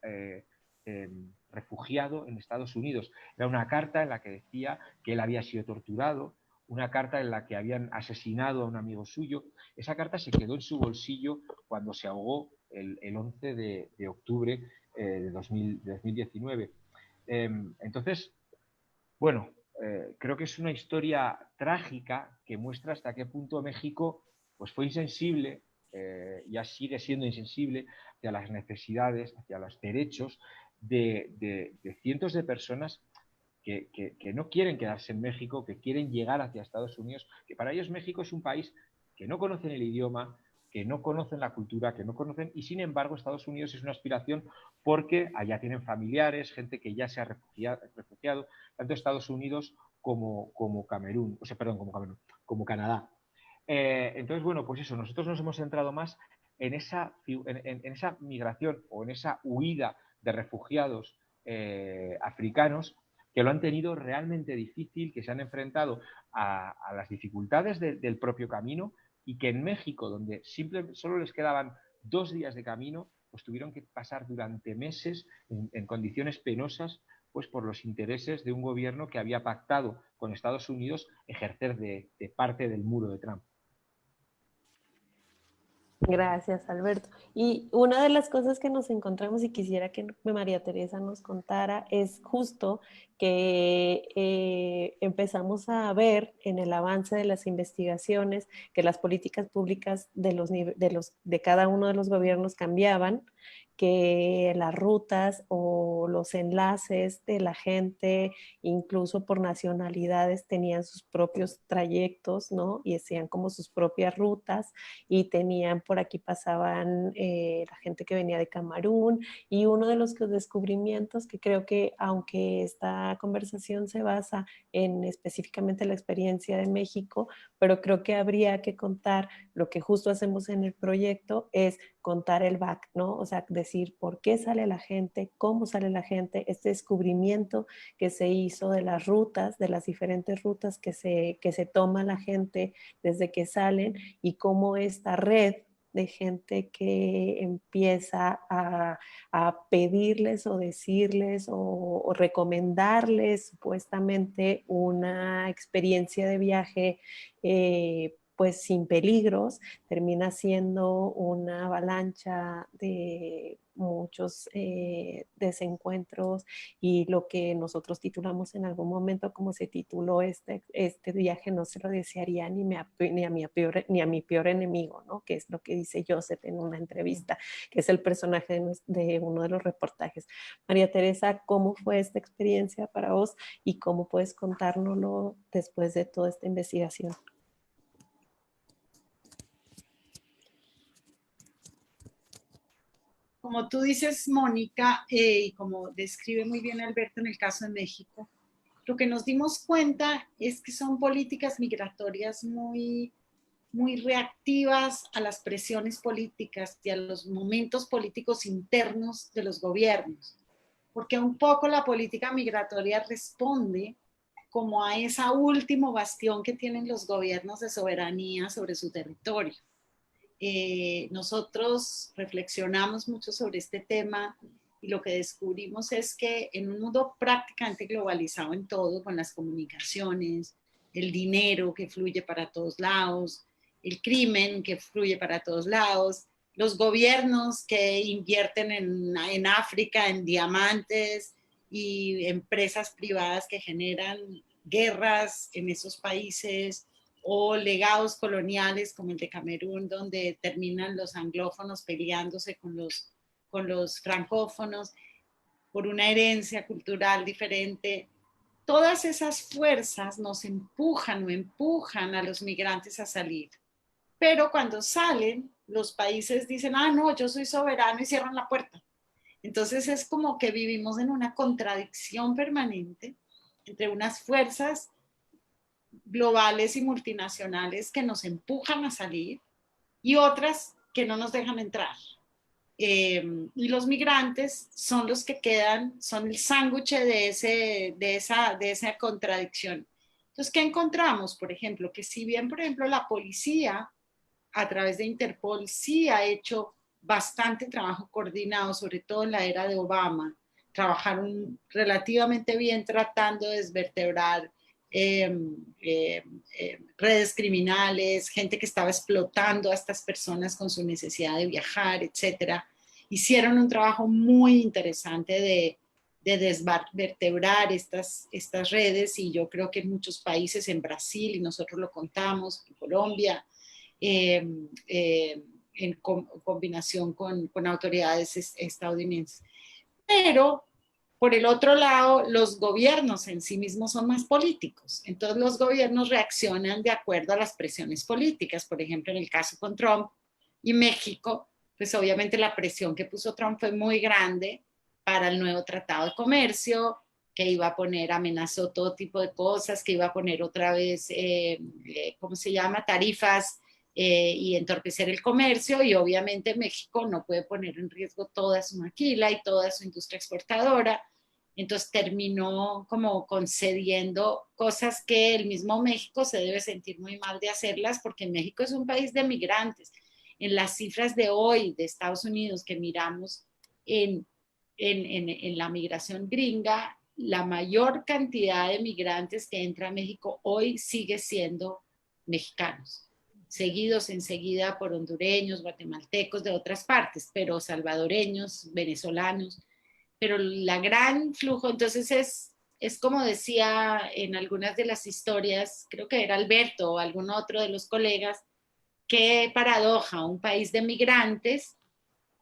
refugiado en Estados Unidos. Era una carta en la que decía que él había sido torturado, una carta en la que habían asesinado a un amigo suyo. Esa carta se quedó en su bolsillo cuando se ahogó el 11 de octubre de 2019. Entonces, bueno, creo que es una historia trágica que muestra hasta qué punto México pues, fue insensible, ya sigue siendo insensible hacia las necesidades, hacia los derechos de cientos de personas que no quieren quedarse en México, que quieren llegar hacia Estados Unidos, que para ellos México es un país que no conocen el idioma, que no conocen la cultura, que no conocen, y sin embargo Estados Unidos es una aspiración porque allá tienen familiares, gente que ya se ha refugiado tanto Estados Unidos como Camerún, o sea, perdón, como Canadá. Entonces, bueno, pues eso, nosotros nos hemos centrado más en esa migración o en esa huida de refugiados africanos que lo han tenido realmente difícil, que se han enfrentado a las dificultades del propio camino, y que en México, donde solo les quedaban 2 días de camino, pues tuvieron que pasar durante meses en condiciones penosas, pues por los intereses de un gobierno que había pactado con Estados Unidos ejercer de parte del muro de Trump. Gracias, Alberto. Y una de las cosas que nos encontramos y quisiera que María Teresa nos contara es justo que empezamos a ver en el avance de las investigaciones que las políticas públicas de cada uno de los gobiernos cambiaban, que las rutas o los enlaces de la gente, incluso por nacionalidades, tenían sus propios trayectos, ¿no? Y hacían como sus propias rutas, y tenían, por aquí pasaban la gente que venía de Camerún, y uno de los descubrimientos que creo que, aunque esta conversación se basa en específicamente la experiencia de México, pero creo que habría que contar lo que justo hacemos en el proyecto, es contar el back, ¿no? O sea, decir por qué sale la gente, cómo sale la gente, este descubrimiento que se hizo de las rutas, de las diferentes rutas que se toma la gente desde que salen, y cómo esta red de gente que empieza a pedirles o decirles o recomendarles supuestamente una experiencia de viaje pues sin peligros, termina siendo una avalancha de muchos desencuentros, y lo que nosotros titulamos en algún momento, como se tituló este viaje, no se lo desearía ni a mi peor enemigo, ¿no? Que es lo que dice Joseph en una entrevista, que es el personaje de uno de los reportajes. María Teresa, ¿cómo fue esta experiencia para vos y cómo puedes contárnoslo después de toda esta investigación? Como tú dices, Mónica, y como describe muy bien Alberto en el caso de México, lo que nos dimos cuenta es que son políticas migratorias muy, muy reactivas a las presiones políticas y a los momentos políticos internos de los gobiernos, porque un poco la política migratoria responde como a esa último bastión que tienen los gobiernos de soberanía sobre su territorio. Nosotros reflexionamos mucho sobre este tema, y lo que descubrimos es que en un mundo prácticamente globalizado en todo, con las comunicaciones, el dinero que fluye para todos lados, el crimen que fluye para todos lados, los gobiernos que invierten en África en diamantes, y empresas privadas que generan guerras en esos países, o legados coloniales como el de Camerún, donde terminan los anglófonos peleándose con los francófonos por una herencia cultural diferente. Todas esas fuerzas nos empujan o empujan a los migrantes a salir. Pero cuando salen, los países dicen, ah, no, yo soy soberano, y cierran la puerta. Entonces es como que vivimos en una contradicción permanente entre unas fuerzas globales y multinacionales que nos empujan a salir, y otras que no nos dejan entrar. Y los migrantes son los que quedan, son el sándwich de esa contradicción. Entonces, ¿qué encontramos? Por ejemplo, que si bien, por ejemplo, la policía, a través de Interpol, sí ha hecho bastante trabajo coordinado, sobre todo en la era de Obama, trabajaron relativamente bien tratando de desvertebrar redes criminales, gente que estaba explotando a estas personas con su necesidad de viajar, etcétera. Hicieron un trabajo muy interesante de desvertebrar estas redes, y yo creo que en muchos países, en Brasil, y nosotros lo contamos, en Colombia, en combinación con autoridades estadounidenses. Pero por el otro lado, los gobiernos en sí mismos son más políticos. Entonces los gobiernos reaccionan de acuerdo a las presiones políticas. Por ejemplo, en el caso con Trump, Y México, pues obviamente la presión que puso Trump fue muy grande para el nuevo tratado de comercio, que iba a poner, amenazó todo tipo de cosas, que iba a poner otra vez, ¿cómo se llama?, tarifas y entorpecer el comercio, y obviamente México no puede poner en riesgo toda su maquila y toda su industria exportadora. Entonces terminó como concediendo cosas que el mismo México se debe sentir muy mal de hacerlas, porque México es un país de migrantes. En las cifras de hoy de Estados Unidos que miramos en la migración gringa, la mayor cantidad de migrantes que entra a México hoy sigue siendo mexicanos, seguidos enseguida por hondureños, guatemaltecos de otras partes, pero salvadoreños, venezolanos, pero la gran flujo, entonces es como decía en algunas de las historias, creo que era Alberto o algún otro de los colegas, qué paradoja, un país de migrantes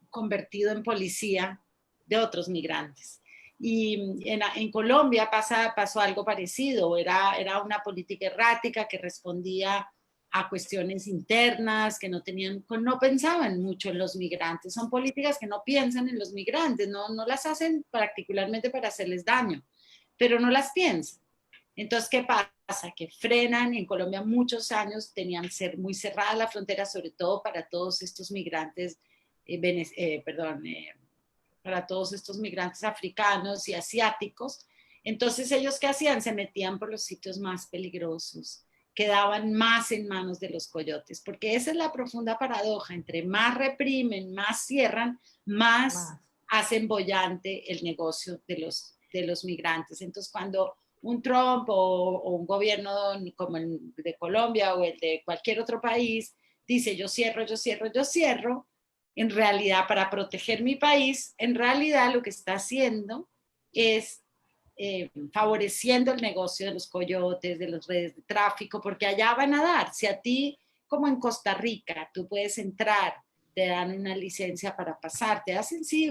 convertido en policía de otros migrantes. Y en Colombia pasó algo parecido, era una política errática que respondía a cuestiones internas, que no pensaban mucho en los migrantes. Son políticas que no piensan en los migrantes, no las hacen particularmente para hacerles daño, pero no las piensan. Entonces, ¿qué pasa? Que frenan. En Colombia muchos años tenían muy cerrada la frontera, sobre todo para todos estos migrantes, para todos estos migrantes africanos y asiáticos. Entonces, ¿ellos qué hacían? Se metían por los sitios más peligrosos, quedaban más en manos de los coyotes, porque esa es la profunda paradoja: entre más reprimen, más cierran, más hacen bollante el negocio de los migrantes. Entonces, cuando un Trump o un gobierno como el de Colombia o el de cualquier otro país dice yo cierro, yo cierro, yo cierro, en realidad para proteger mi país, en realidad lo que está haciendo es favoreciendo el negocio de los coyotes, de las redes de tráfico, porque allá van a dar. Si a ti, como en Costa Rica, tú puedes entrar, te dan una licencia para pasar, te hacen sí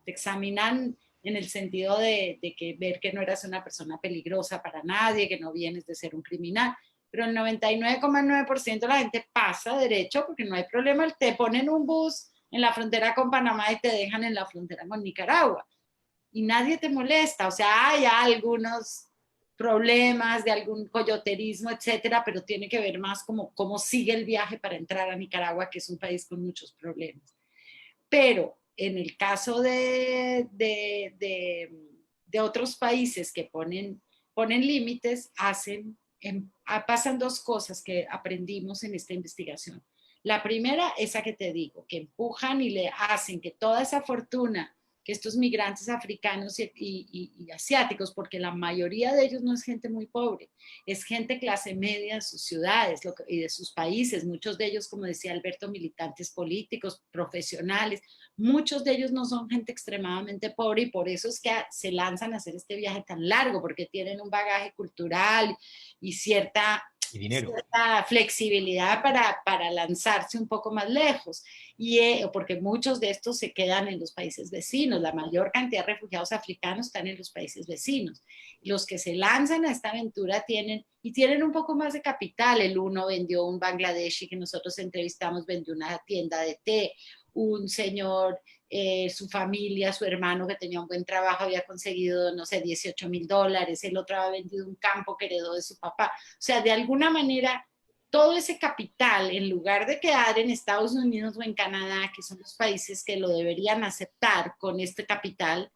te examinan en el sentido de que ver que no eras una persona peligrosa para nadie, que no vienes de ser un criminal, pero el 99,9% de la gente pasa derecho porque no hay problema, te ponen un bus en la frontera con Panamá y te dejan en la frontera con Nicaragua y nadie te molesta. O sea, hay algunos problemas de algún coyoterismo, etcétera, pero tiene que ver más como cómo sigue el viaje para entrar a Nicaragua, que es un país con muchos problemas. Pero en el caso de otros países que ponen límites, pasan dos cosas que aprendimos en esta investigación. La primera, esa que te digo, que empujan y le hacen que toda esa fortuna que estos migrantes africanos y asiáticos, porque la mayoría de ellos no es gente muy pobre, es gente clase media en sus ciudades y de sus países, muchos de ellos, como decía Alberto, militantes políticos, profesionales, muchos de ellos no son gente extremadamente pobre y por eso es que se lanzan a hacer este viaje tan largo, porque tienen un bagaje cultural y cierta flexibilidad para lanzarse un poco más lejos. Porque muchos de estos se quedan en los países vecinos, la mayor cantidad de refugiados africanos están en los países vecinos. Los que se lanzan a esta aventura tienen un poco más de capital. El uno vendió un bangladeshi que nosotros entrevistamos, vendió una tienda de té. Un señor, su familia, su hermano que tenía un buen trabajo había conseguido, no sé, $18,000, el otro había vendido un campo que heredó de su papá. O sea, de alguna manera, todo ese capital, en lugar de quedar en Estados Unidos o en Canadá, que son los países que lo deberían aceptar con este capital,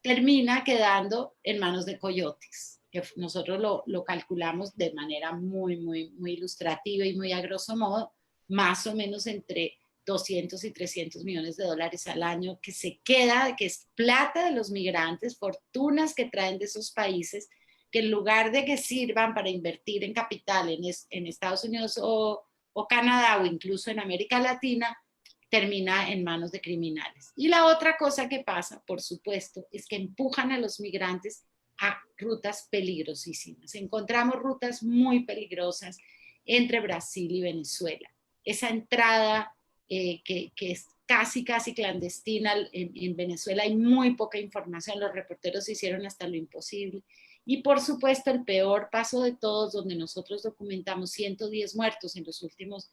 termina quedando en manos de coyotes, que nosotros lo calculamos de manera muy, muy, muy ilustrativa y muy a grosso modo, más o menos entre 200 y 300 millones de dólares al año que se queda, que es plata de los migrantes, fortunas que traen de esos países, que en lugar de que sirvan para invertir en capital en Estados Unidos o Canadá o incluso en América Latina, termina en manos de criminales. Y la otra cosa que pasa, por supuesto, es que empujan a los migrantes a rutas peligrosísimas. Encontramos rutas muy peligrosas entre Brasil y Venezuela. Esa entrada que es casi clandestina en Venezuela, hay muy poca información, los reporteros hicieron hasta lo imposible. Y por supuesto el peor paso de todos, donde nosotros documentamos 110 muertos en los últimos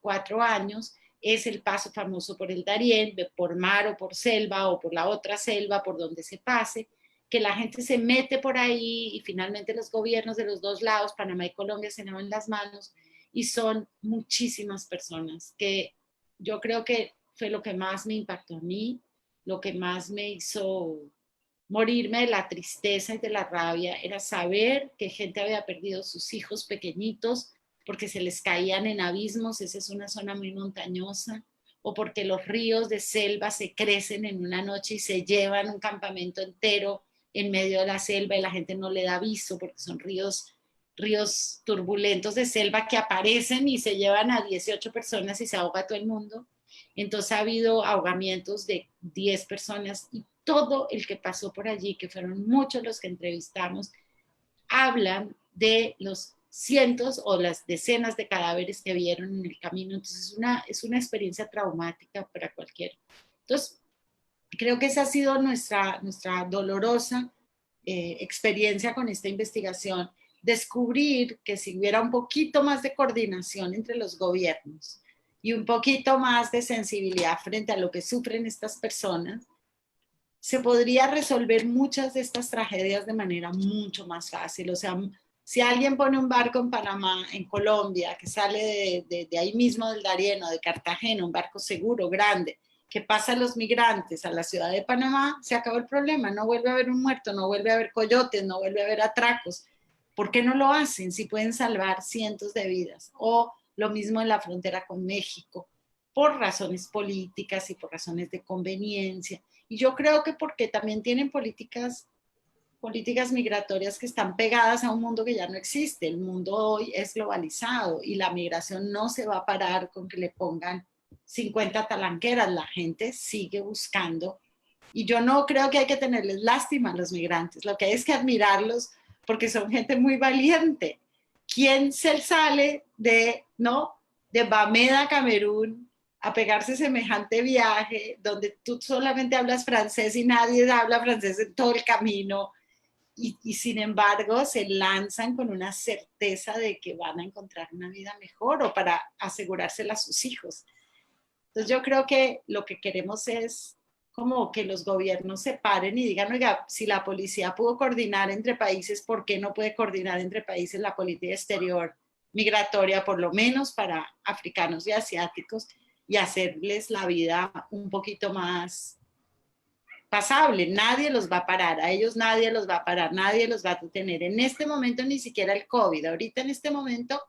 4 años, es el paso famoso por el Darién, por mar o por selva o por la otra selva, por donde se pase, que la gente se mete por ahí y finalmente los gobiernos de los dos lados, Panamá y Colombia, se lavan las manos y son muchísimas personas, que yo creo que fue lo que más me impactó a mí, lo que más me hizo morirme de la tristeza y de la rabia, era saber que gente había perdido sus hijos pequeñitos porque se les caían en abismos, esa es una zona muy montañosa, o porque los ríos de selva se crecen en una noche y se llevan un campamento entero en medio de la selva y la gente no le da aviso porque son ríos turbulentos de selva que aparecen y se llevan a 18 personas y se ahoga todo el mundo. Entonces ha habido ahogamientos de 10 personas y todo el que pasó por allí, que fueron muchos los que entrevistamos, hablan de los cientos o las decenas de cadáveres que vieron en el camino. Entonces es una experiencia traumática para cualquiera. Entonces, creo que esa ha sido nuestra dolorosa experiencia con esta investigación, descubrir que si hubiera un poquito más de coordinación entre los gobiernos y un poquito más de sensibilidad frente a lo que sufren estas personas, se podría resolver muchas de estas tragedias de manera mucho más fácil. O sea, si alguien pone un barco en Panamá, en Colombia, que sale de ahí mismo del Darién o de Cartagena, un barco seguro, grande, que pasa a los migrantes a la ciudad de Panamá, se acabó el problema. No vuelve a haber un muerto, no vuelve a haber coyotes, no vuelve a haber atracos. ¿Por qué no lo hacen si pueden salvar cientos de vidas? O lo mismo en la frontera con México, por razones políticas y por razones de conveniencia. Y yo creo que porque también tienen políticas migratorias que están pegadas a un mundo que ya no existe. El mundo hoy es globalizado y la migración no se va a parar con que le pongan 50 talanqueras. La gente sigue buscando. Y yo no creo que hay que tenerles lástima a los migrantes. Lo que hay es que admirarlos porque son gente muy valiente. ¿Quién se sale de Bameda, Camerún, a pegarse semejante viaje donde tú solamente hablas francés y nadie habla francés en todo el camino y sin embargo se lanzan con una certeza de que van a encontrar una vida mejor o para asegurársela a sus hijos? Entonces yo creo que lo que queremos es como que los gobiernos se paren y digan, oiga, si la policía pudo coordinar entre países, ¿por qué no puede coordinar entre países la política exterior migratoria, por lo menos para africanos y asiáticos, y hacerles la vida un poquito más pasable? Nadie los va a parar, a ellos nadie los va a parar, nadie los va a detener. En este momento ni siquiera el COVID, ahorita en este momento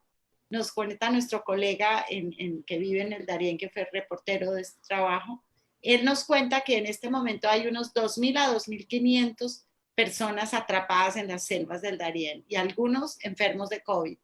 nos cuenta nuestro colega que vive en el Darién, que fue reportero de este trabajo, él nos cuenta que en este momento hay unos 2.000 a 2.500 personas atrapadas en las selvas del Darién y algunos enfermos de COVID.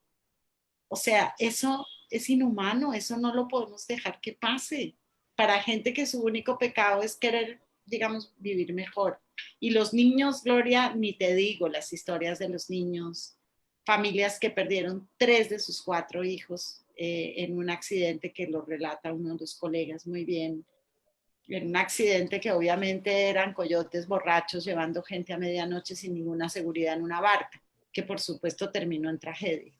O sea, eso es inhumano, eso no lo podemos dejar que pase para gente que su único pecado es querer, digamos, vivir mejor. Y los niños, Gloria, ni te digo las historias de los niños, familias que perdieron 3 de sus 4 hijos en un accidente que lo relata uno de los colegas muy bien, en un accidente que obviamente eran coyotes borrachos llevando gente a medianoche sin ninguna seguridad en una barca, que por supuesto terminó en tragedia.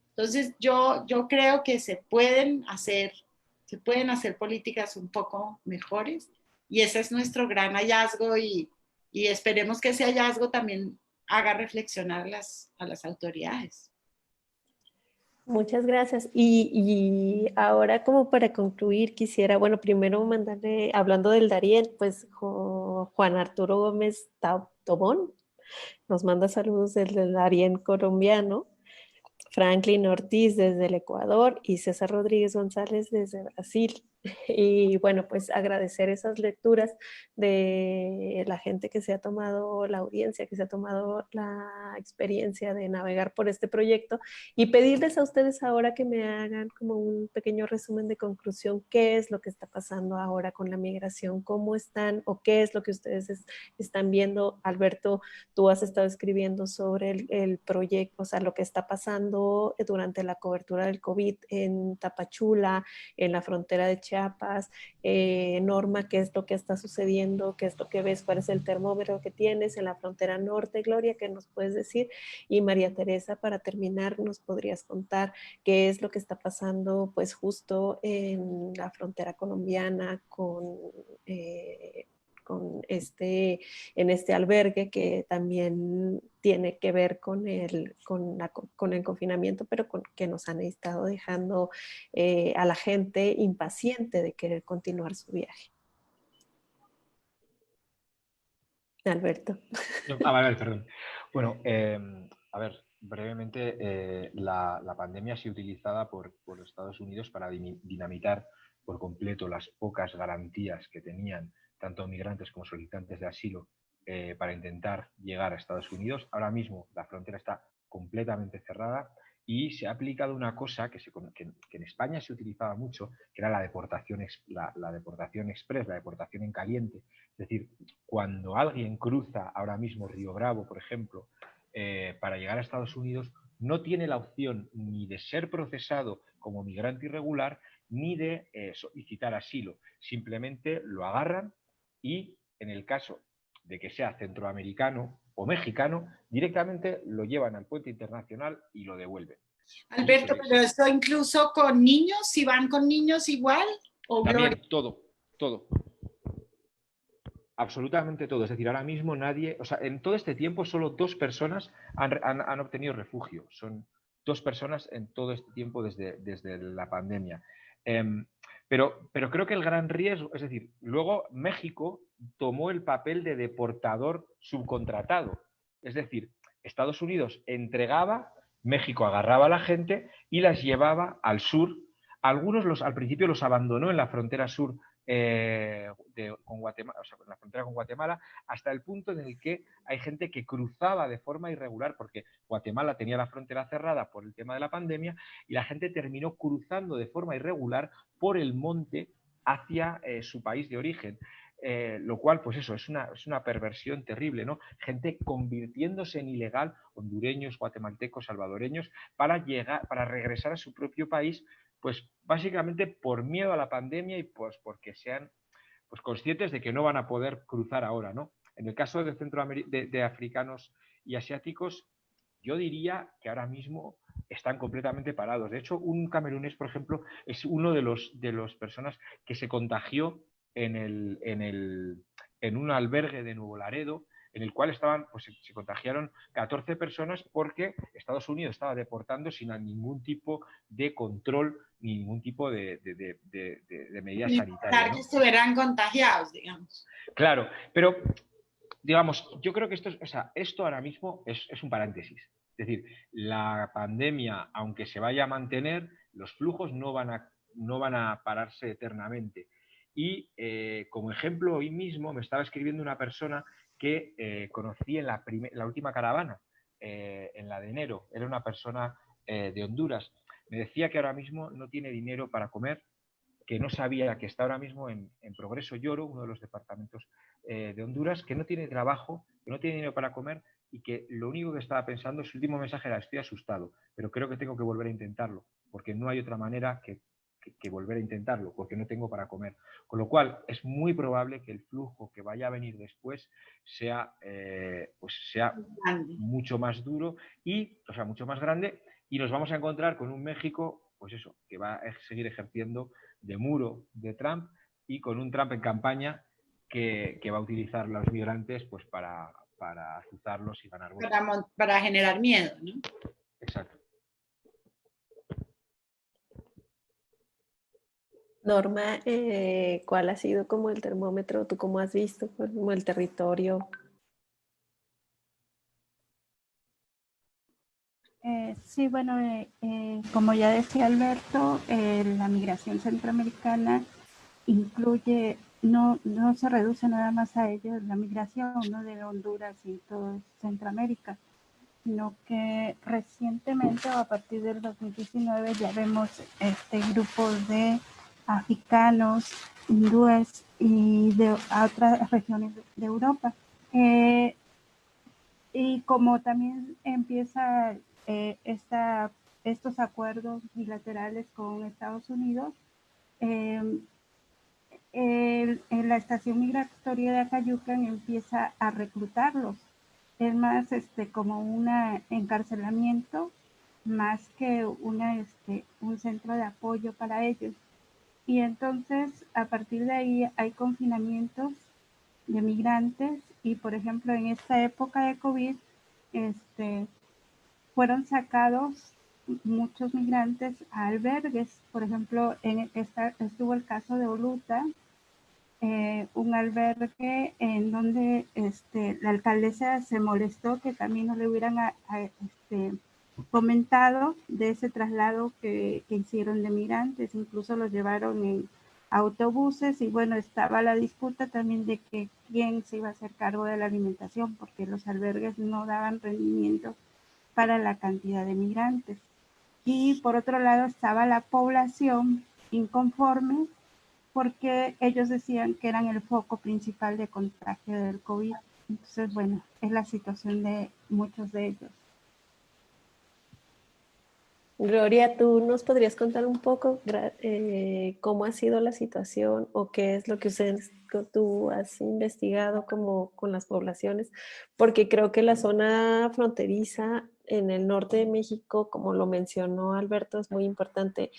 Entonces yo creo que se pueden hacer políticas un poco mejores y ese es nuestro gran hallazgo y esperemos que ese hallazgo también haga reflexionar a las autoridades. Muchas gracias. Y ahora como para concluir quisiera, bueno, primero mandarle, hablando del Darién, pues Juan Arturo Gómez Tobón nos manda saludos desde el Darién colombiano, Franklin Ortiz desde el Ecuador y César Rodríguez González desde Brasil. Y bueno, pues agradecer esas lecturas de la gente que se ha tomado, la audiencia que se ha tomado la experiencia de navegar por este proyecto y pedirles a ustedes ahora que me hagan como un pequeño resumen de conclusión, qué es lo que está pasando ahora con la migración, cómo están o qué es lo que ustedes están viendo. Alberto, tú has estado escribiendo sobre el proyecto, o sea, lo que está pasando durante la cobertura del COVID en Tapachula, en la frontera de Chiapas, Chiapas. Norma, ¿qué es lo que está sucediendo? ¿Qué es lo que ves? ¿Cuál es el termómetro que tienes en la frontera norte? Gloria, ¿qué nos puedes decir? Y María Teresa, para terminar, ¿nos podrías contar qué es lo que está pasando pues justo en la frontera colombiana en este albergue que también tiene que ver con el confinamiento, pero que nos han estado dejando a la gente impaciente de querer continuar su viaje? Alberto. Vale, perdón. Bueno, a ver, brevemente, la pandemia ha sido utilizada por los Estados Unidos para dinamitar por completo las pocas garantías que tenían tanto migrantes como solicitantes de asilo para intentar llegar a Estados Unidos. Ahora mismo la frontera está completamente cerrada y se ha aplicado una cosa que en España se utilizaba mucho, que era la deportación express, la deportación en caliente. Es decir, cuando alguien cruza ahora mismo Río Bravo, por ejemplo, para llegar a Estados Unidos, no tiene la opción ni de ser procesado como migrante irregular, ni de solicitar asilo. Simplemente lo agarran y, en el caso de que sea centroamericano o mexicano, directamente lo llevan al puente internacional y lo devuelven. Alberto, pero esto incluso con niños, si van con niños igual, ¿o también Gloria? todo. Absolutamente todo. Es decir, ahora mismo nadie, o sea, en todo este tiempo solo 2 personas han obtenido refugio. Son 2 personas en todo este tiempo desde la pandemia. Pero creo que el gran riesgo, es decir, luego México tomó el papel de deportador subcontratado. Es decir, Estados Unidos entregaba, México agarraba a la gente y las llevaba al sur. Algunos al principio los abandonó en la frontera sur con Guatemala, o sea, en la frontera con Guatemala, hasta el punto en el que hay gente que cruzaba de forma irregular, porque Guatemala tenía la frontera cerrada por el tema de la pandemia, y la gente terminó cruzando de forma irregular por el monte hacia su país de origen. Lo cual, pues eso, es una perversión terrible, ¿no? Gente convirtiéndose en ilegal, hondureños, guatemaltecos, salvadoreños, para regresar a su propio país, pues básicamente por miedo a la pandemia y pues porque sean pues conscientes de que no van a poder cruzar ahora, ¿no? En el caso de africanos y asiáticos, yo diría que ahora mismo están completamente parados. De hecho, un camerunés, por ejemplo, es uno de los personas que se contagió en un albergue de Nuevo Laredo, en el cual se contagiaron 14 personas porque Estados Unidos estaba deportando sin ningún tipo de control ni ningún tipo de medidas sanitarias, ¿no? Que estuvieran contagiados, digamos. Claro, pero digamos, yo creo que esto ahora mismo es un paréntesis. Es decir, la pandemia, aunque se vaya a mantener, los flujos no van a pararse eternamente. Y como ejemplo, hoy mismo me estaba escribiendo una persona que conocí en la última caravana, en la de enero. Era una persona de Honduras. Me decía que ahora mismo no tiene dinero para comer, que no sabía que está ahora mismo en Progreso Lloro, uno de los departamentos de Honduras, que no tiene trabajo, que no tiene dinero para comer y que lo único que estaba pensando, su último mensaje era: estoy asustado, pero creo que tengo que volver a intentarlo, porque no hay otra manera que volver a intentarlo, porque no tengo para comer. Con lo cual, es muy probable que el flujo que vaya a venir después sea mucho más duro mucho más grande, y nos vamos a encontrar con un México, pues eso, que va a seguir ejerciendo de muro de Trump y con un Trump en campaña que va a utilizar a los migrantes pues para azuzarlos y ganar votos. Para generar miedo, ¿no? Exacto. Norma, ¿cuál ha sido como el termómetro? ¿Tú cómo has visto como el territorio? Sí, bueno, como ya decía Alberto, la migración centroamericana incluye, no se reduce nada más a ello, la migración, ¿no?, de Honduras y todo Centroamérica, sino que recientemente, o a partir del 2019, ya vemos grupos de africanos, hindúes y de otras regiones de Europa. Y como también empieza estos acuerdos bilaterales con Estados Unidos, en la estación migratoria de Acayucan empieza a reclutarlos. Es más como un encarcelamiento más que un centro de apoyo para ellos. Y entonces a partir de ahí hay confinamientos de migrantes y por ejemplo en esta época de COVID fueron sacados muchos migrantes a albergues. Por ejemplo, estuvo el caso de Oluta, un albergue en donde la alcaldesa se molestó que también no le hubieran comentado de ese traslado que hicieron de migrantes. Incluso los llevaron en autobuses y bueno, estaba la disputa también de que quién se iba a hacer cargo de la alimentación porque los albergues no daban rendimiento para la cantidad de migrantes. Y por otro lado estaba la población inconforme porque ellos decían que eran el foco principal de contagio del COVID. Entonces, bueno, es la situación de muchos de ellos. Gloria, ¿tú nos podrías contar un poco cómo ha sido la situación o qué es lo que tú has investigado como con las poblaciones? Porque creo que la zona fronteriza en el norte de México, como lo mencionó Alberto, es muy importante.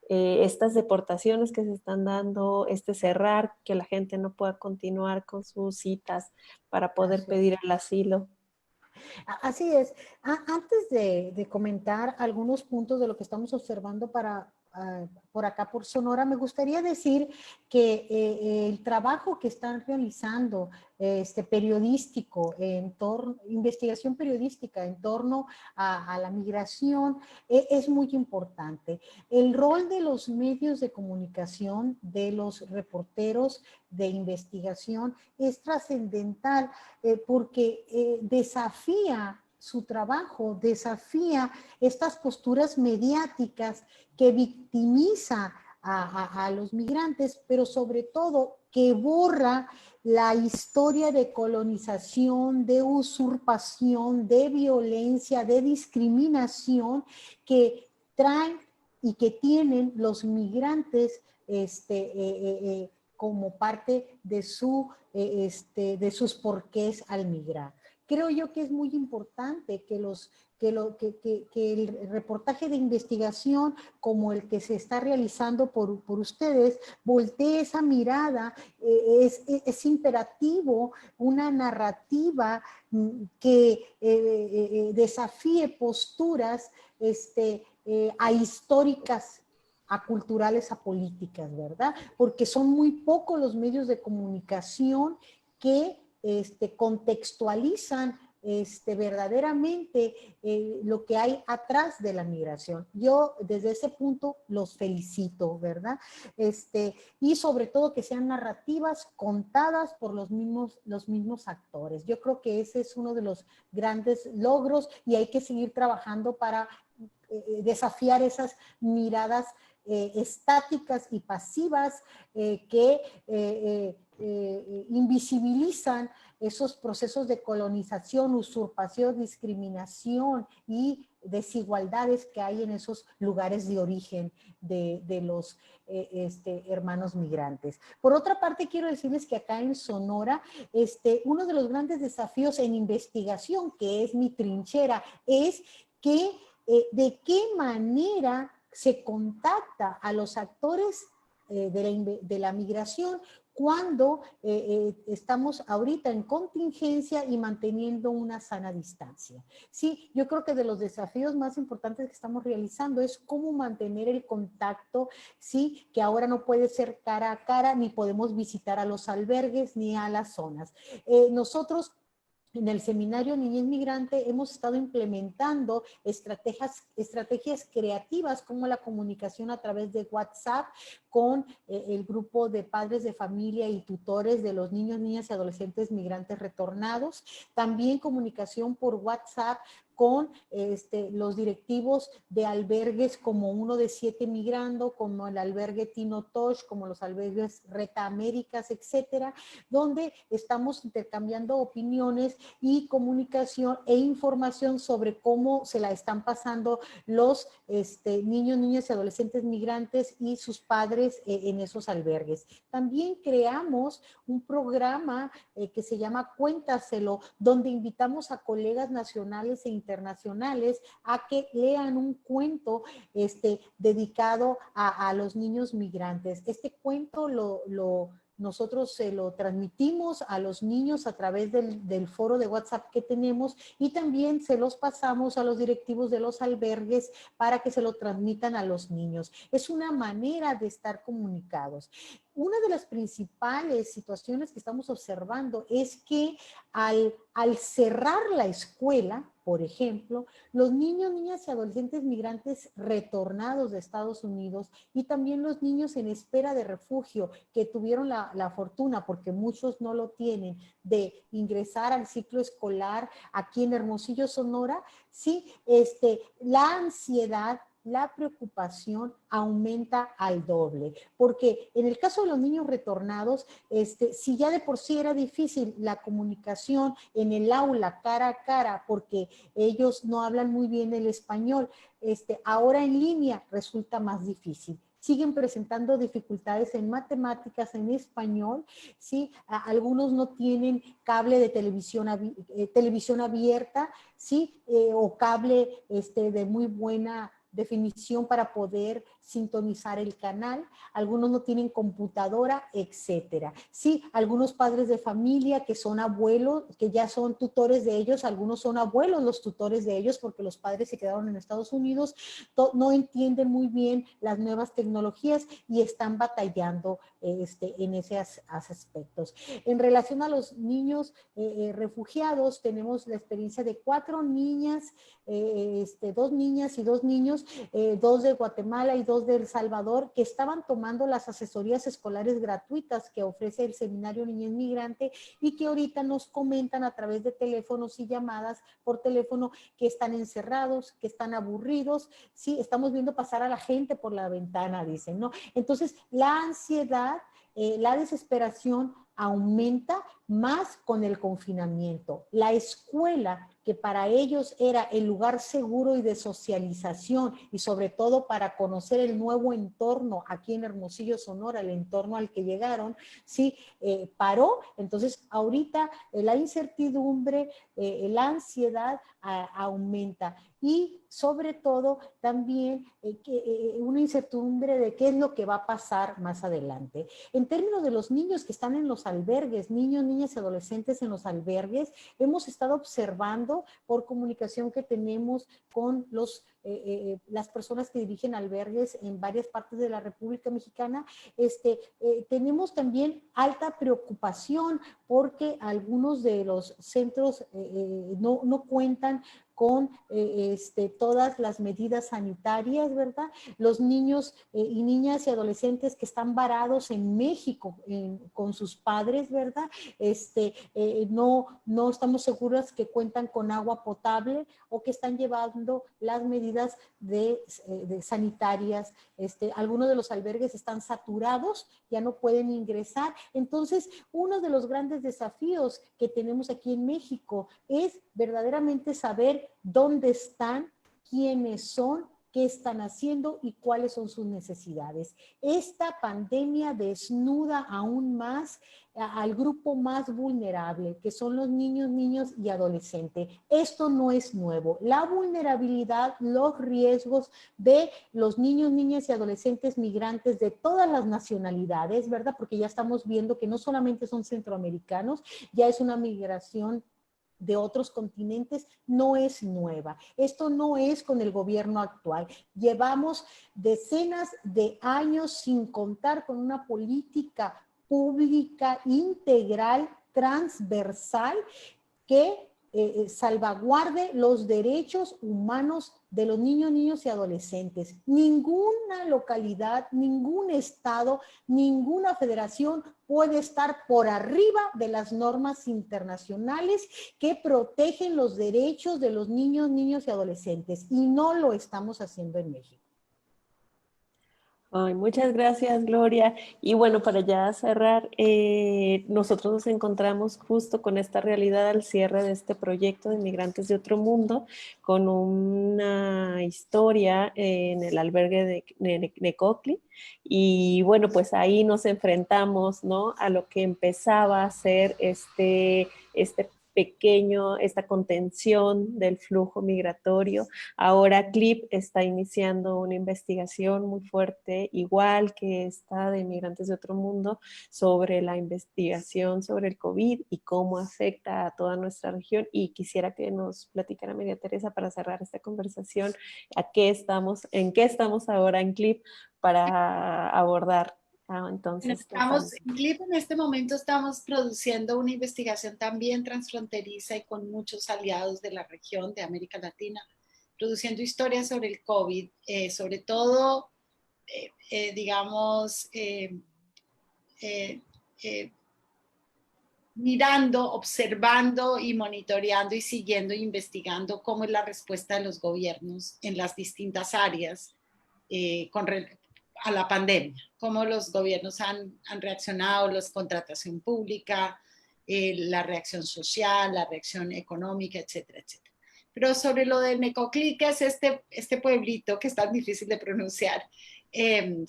Estas deportaciones que se están dando, cerrar, que la gente no pueda continuar con sus citas para poder pedir el asilo. Así es. Antes de comentar algunos puntos de lo que estamos observando por acá, por Sonora, me gustaría decir que el trabajo que están realizando periodístico, investigación periodística en torno a la migración es muy importante. El rol de los medios de comunicación, de los reporteros de investigación es trascendental porque desafía su trabajo, desafía estas posturas mediáticas que victimiza a los migrantes, pero sobre todo que borra la historia de colonización, de usurpación, de violencia, de discriminación que traen y que tienen los migrantes como parte de sus porqués al migrar. Creo yo que es muy importante que el reportaje de investigación como el que se está realizando por ustedes voltee esa mirada. Es imperativo una narrativa que desafíe posturas ahistóricas, a culturales, a políticas, ¿verdad? Porque son muy pocos los medios de comunicación que contextualizan verdaderamente lo que hay atrás de la migración. Yo desde ese punto los felicito, ¿verdad? Y sobre todo que sean narrativas contadas por los mismos actores. Yo creo que ese es uno de los grandes logros y hay que seguir trabajando para desafiar esas miradas estáticas y pasivas que invisibilizan esos procesos de colonización, usurpación, discriminación y desigualdades que hay en esos lugares de origen de los hermanos migrantes. Por otra parte, quiero decirles que acá en Sonora, uno de los grandes desafíos en investigación, que es mi trinchera, es que de qué manera se contacta a los actores de la migración cuando estamos ahorita en contingencia y manteniendo una sana distancia. Sí, yo creo que de los desafíos más importantes que estamos realizando es cómo mantener el contacto, sí, que ahora no puede ser cara a cara, ni podemos visitar a los albergues ni a las zonas. Nosotros en el seminario Niñez Migrante hemos estado implementando estrategias creativas como la comunicación a través de WhatsApp con el grupo de padres de familia y tutores de los niños, niñas y adolescentes migrantes retornados. También comunicación por WhatsApp con los directivos de albergues como uno de 7 Migrando, como el albergue Tino Tosh, como los albergues Reta Américas, etcétera, donde estamos intercambiando opiniones y comunicación e información sobre cómo se la están pasando los niños, niñas y adolescentes migrantes y sus padres en esos albergues. También creamos un programa que se llama Cuéntaselo, donde invitamos a colegas nacionales e internacionales a que lean un cuento dedicado a los niños migrantes. Este cuento nosotros se lo transmitimos a los niños a través del foro de WhatsApp que tenemos y también se los pasamos a los directivos de los albergues para que se lo transmitan a los niños. Es una manera de estar comunicados. Una de las principales situaciones que estamos observando es que al cerrar la escuela, por ejemplo, los niños, niñas y adolescentes migrantes retornados de Estados Unidos y también los niños en espera de refugio que tuvieron la fortuna, porque muchos no lo tienen, de ingresar al ciclo escolar aquí en Hermosillo, Sonora, sí, la ansiedad, la preocupación aumenta al doble, porque en el caso de los niños retornados, si ya de por sí era difícil la comunicación en el aula cara a cara, porque ellos no hablan muy bien el español, ahora en línea resulta más difícil. Siguen presentando dificultades en matemáticas, en español, ¿sí? Algunos no tienen cable de televisión abierta, ¿sí? O cable de muy buena definición para poder sintonizar el canal, algunos no tienen computadora, etcétera. Sí, algunos padres de familia que son abuelos, que ya son tutores de ellos, algunos son abuelos los tutores de ellos porque los padres se quedaron en Estados Unidos, no entienden muy bien las nuevas tecnologías y están batallando en esos aspectos. En relación a los niños refugiados, tenemos la experiencia de 4 niñas, 2 niñas y 2 niños, 2 de Guatemala y 2 de El Salvador, que estaban tomando las asesorías escolares gratuitas que ofrece el Seminario Niñez Migrante y que ahorita nos comentan a través de teléfonos y llamadas por teléfono que están encerrados, que están aburridos, sí, estamos viendo pasar a la gente por la ventana, dicen, ¿no? Entonces, la ansiedad, la desesperación aumenta más con el confinamiento. La escuela, que para ellos era el lugar seguro y de socialización y sobre todo para conocer el nuevo entorno aquí en Hermosillo, Sonora, el entorno al que llegaron, sí, paró. Entonces, ahorita la incertidumbre, la ansiedad aumenta y sobre todo también una incertidumbre de qué es lo que va a pasar más adelante. En términos de los niños que están en los albergues, niños, niñas y adolescentes en los albergues, hemos estado observando por comunicación que tenemos con las personas que dirigen albergues en varias partes de la República Mexicana, tenemos también alta preocupación porque algunos de los centros no cuentan con todas las medidas sanitarias, ¿verdad? Los niños y niñas y adolescentes que están varados en México con sus padres, ¿verdad? No estamos seguros que cuentan con agua potable o que están llevando las medidas de sanitarias. Algunos de los albergues están saturados, ya no pueden ingresar. Entonces, uno de los grandes desafíos que tenemos aquí en México es verdaderamente saber dónde están, quiénes son, qué están haciendo y cuáles son sus necesidades. Esta pandemia desnuda aún más al grupo más vulnerable, que son los niños y adolescentes. Esto no es nuevo. La vulnerabilidad, los riesgos de los niños, niñas y adolescentes migrantes de todas las nacionalidades, ¿verdad? Porque ya estamos viendo que no solamente son centroamericanos, ya es una migración de otros continentes, no es nueva. Esto no es con el gobierno actual. Llevamos decenas de años sin contar con una política pública integral, transversal, que salvaguarde los derechos humanos de los niños y adolescentes. Ninguna localidad, ningún estado, ninguna federación puede estar por arriba de las normas internacionales que protegen los derechos de los niños y adolescentes. Y no lo estamos haciendo en México. Ay, muchas gracias, Gloria. Y bueno, para ya cerrar, nosotros nos encontramos justo con esta realidad al cierre de este proyecto de Migrantes de Otro Mundo, con una historia en el albergue de Necoclí. Y bueno, pues ahí nos enfrentamos, ¿no?, a lo que empezaba a ser esta contención del flujo migratorio. Ahora CLIP está iniciando una investigación muy fuerte, igual que esta de Migrantes de Otro Mundo, sobre la investigación sobre el COVID y cómo afecta a toda nuestra región. Y quisiera que nos platicara María Teresa, para cerrar esta conversación, en qué estamos ahora en CLIP para abordar. Entonces, En CLIP en este momento estamos produciendo una investigación también transfronteriza y con muchos aliados de la región de América Latina, produciendo historias sobre el COVID, sobre todo, digamos, mirando, observando y monitoreando y siguiendo e investigando cómo es la respuesta de los gobiernos en las distintas áreas a la pandemia, cómo los gobiernos han reaccionado, la contratación pública, la reacción social, la reacción económica, etcétera, etcétera. Pero sobre lo de Necoclí, que es este pueblito que es tan difícil de pronunciar, que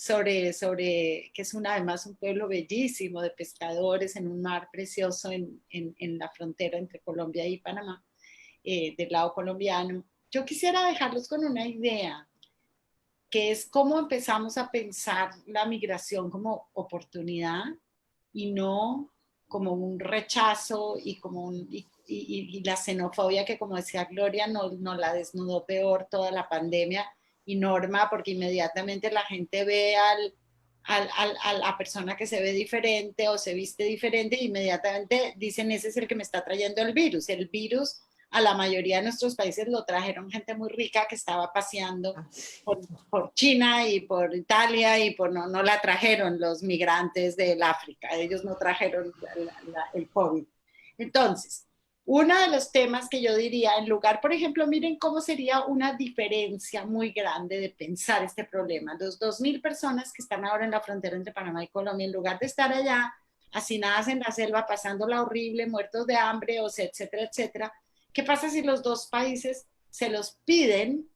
es además un pueblo bellísimo de pescadores en un mar precioso en la frontera entre Colombia y Panamá, del lado colombiano. Yo quisiera dejarlos con una idea, que es cómo empezamos a pensar la migración como oportunidad y no como un rechazo y la xenofobia que, como decía Gloria, nos la desnudó peor toda la pandemia, y Norma, porque inmediatamente la gente ve a la persona que se ve diferente o se viste diferente e inmediatamente dicen, ese es el que me está trayendo el virus. El virus a la mayoría de nuestros países lo trajeron gente muy rica que estaba paseando por China y por Italia, y no la trajeron los migrantes del África, ellos no trajeron el COVID. Entonces, uno de los temas que yo diría, en lugar, por ejemplo, miren cómo sería una diferencia muy grande de pensar este problema. Los 2.000 personas que están ahora en la frontera entre Panamá y Colombia, en lugar de estar allá hacinadas en la selva, pasándola horrible, muertos de hambre, etcétera, etcétera, ¿qué pasa si los dos países se los piden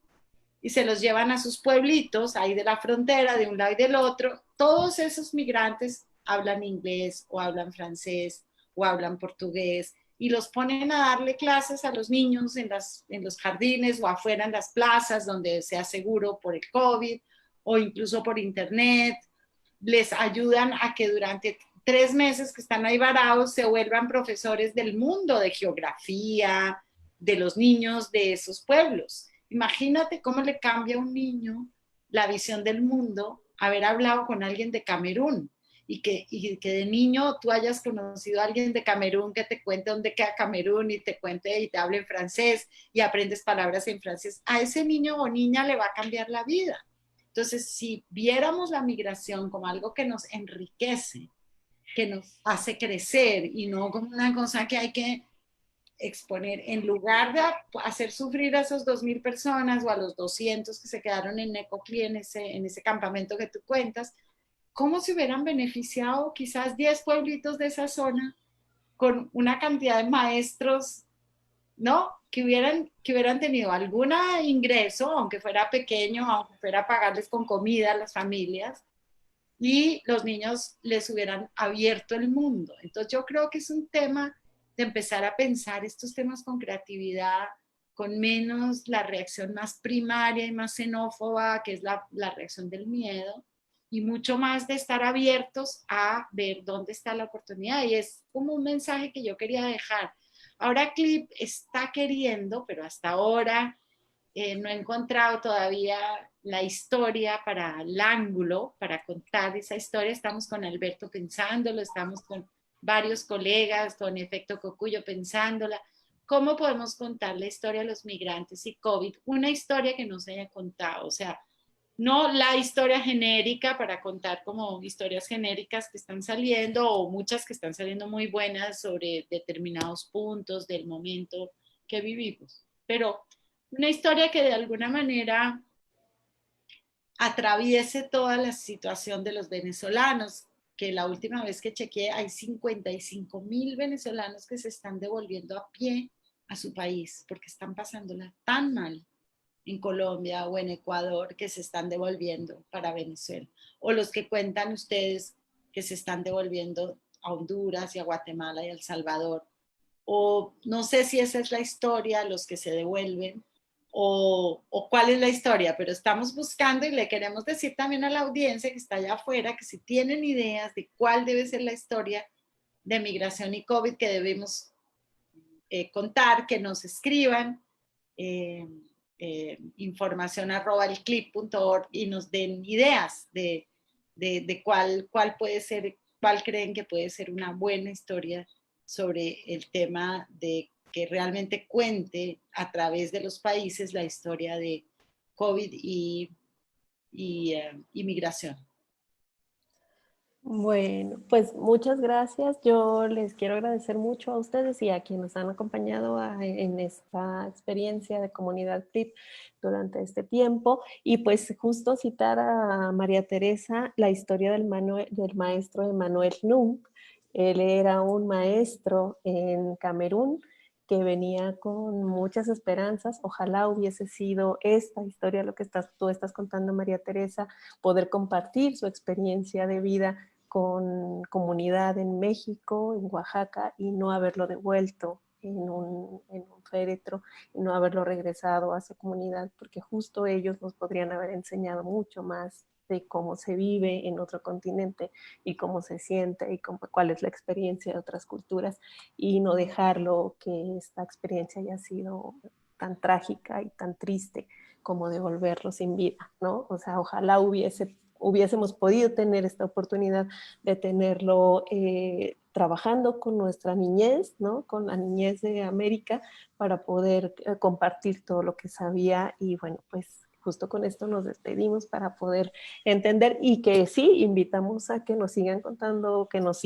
y se los llevan a sus pueblitos, ahí de la frontera, de un lado y del otro? Todos esos migrantes hablan inglés o hablan francés o hablan portugués, y los ponen a darle clases a los niños en los jardines o afuera en las plazas donde sea seguro por el COVID, o incluso por internet. Les ayudan a que durante 3 meses que están ahí varados se vuelvan profesores del mundo, de geografía, de los niños de esos pueblos. Imagínate cómo le cambia a un niño la visión del mundo haber hablado con alguien de Camerún, y que de niño tú hayas conocido a alguien de Camerún que te cuente dónde queda Camerún y te cuente y te hable en francés y aprendes palabras en francés. A ese niño o niña le va a cambiar la vida. Entonces, si viéramos la migración como algo que nos enriquece, que nos hace crecer, y no como una cosa que hay que exponer, en lugar de hacer sufrir a esos 2.000 personas o a los 200 que se quedaron en Necoclí, en ese campamento que tú cuentas, ¿cómo se hubieran beneficiado quizás 10 pueblitos de esa zona con una cantidad de maestros, ¿no?, que hubieran tenido algún ingreso, aunque fuera pequeño, aunque fuera pagarles con comida a las familias, y los niños les hubieran abierto el mundo? Entonces yo creo que es un tema de empezar a pensar estos temas con creatividad, con menos la reacción más primaria y más xenófoba, que es la reacción del miedo, y mucho más de estar abiertos a ver dónde está la oportunidad. Y es como un mensaje que yo quería dejar. Ahora CLIP está queriendo, pero hasta ahora no he encontrado todavía la historia para el ángulo, para contar esa historia. Estamos con Alberto pensándolo, estamos con varios colegas, con Efecto Cocuyo pensándola, ¿cómo podemos contar la historia de los migrantes y COVID? Una historia que no se haya contado, o sea, no la historia genérica para contar como historias genéricas que están saliendo o muchas que están saliendo muy buenas sobre determinados puntos del momento que vivimos, pero una historia que de alguna manera atraviese toda la situación de los venezolanos, que la última vez que chequeé hay 55.000 venezolanos que se están devolviendo a pie a su país porque están pasándola tan mal en Colombia o en Ecuador que se están devolviendo para Venezuela. O los que cuentan ustedes que se están devolviendo a Honduras y a Guatemala y a El Salvador. O no sé si esa es la historia, los que se devuelven, o cuál es la historia, pero estamos buscando y le queremos decir también a la audiencia que está allá afuera que si tienen ideas de cuál debe ser la historia de migración y COVID que debemos contar, que nos escriban información@elclip.org y nos den ideas de cuál puede ser, cuál creen que puede ser una buena historia sobre el tema de que realmente cuente a través de los países la historia de COVID y migración. Bueno, pues muchas gracias. Yo les quiero agradecer mucho a ustedes y a quienes nos han acompañado en esta experiencia de Comunidad CLIP durante este tiempo. Y pues justo citar a María Teresa, la historia del maestro Emmanuel Nung. Él era un maestro en Camerún que venía con muchas esperanzas. Ojalá hubiese sido esta historia, lo que tú estás contando, María Teresa, poder compartir su experiencia de vida con comunidad en México, en Oaxaca, y no haberlo devuelto en un féretro, y no haberlo regresado a su comunidad, porque justo ellos nos podrían haber enseñado mucho más de cómo se vive en otro continente y cómo se siente y cuál es la experiencia de otras culturas, y no dejarlo que esta experiencia haya sido tan trágica y tan triste como devolverlo sin vida, ¿no? O sea, ojalá hubiésemos podido tener esta oportunidad de tenerlo trabajando con nuestra niñez, ¿no? Con la niñez de América, para poder compartir todo lo que sabía. Y bueno, pues justo con esto nos despedimos para poder entender, y que sí, invitamos a que nos sigan contando, que nos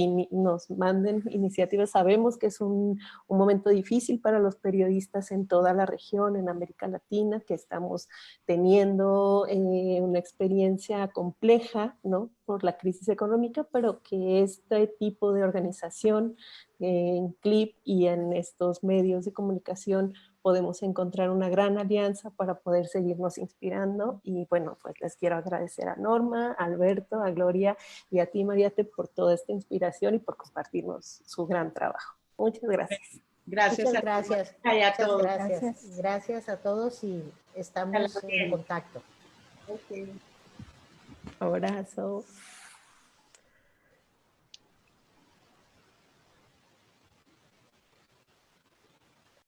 manden iniciativas. Sabemos que es un momento difícil para los periodistas en toda la región, en América Latina, que estamos teniendo una experiencia compleja, ¿no? Por la crisis económica, pero que este tipo de organización en CLIP y en estos medios de comunicación podemos encontrar una gran alianza para poder seguirnos inspirando. Y bueno, pues les quiero agradecer a Norma, a Alberto, a Gloria y a ti, Mariate, por toda esta inspiración y por compartirnos su gran trabajo. Muchas gracias. Gracias. Muchas gracias. A todos. Gracias. Gracias a todos y estamos en contacto. Okay. Abrazo.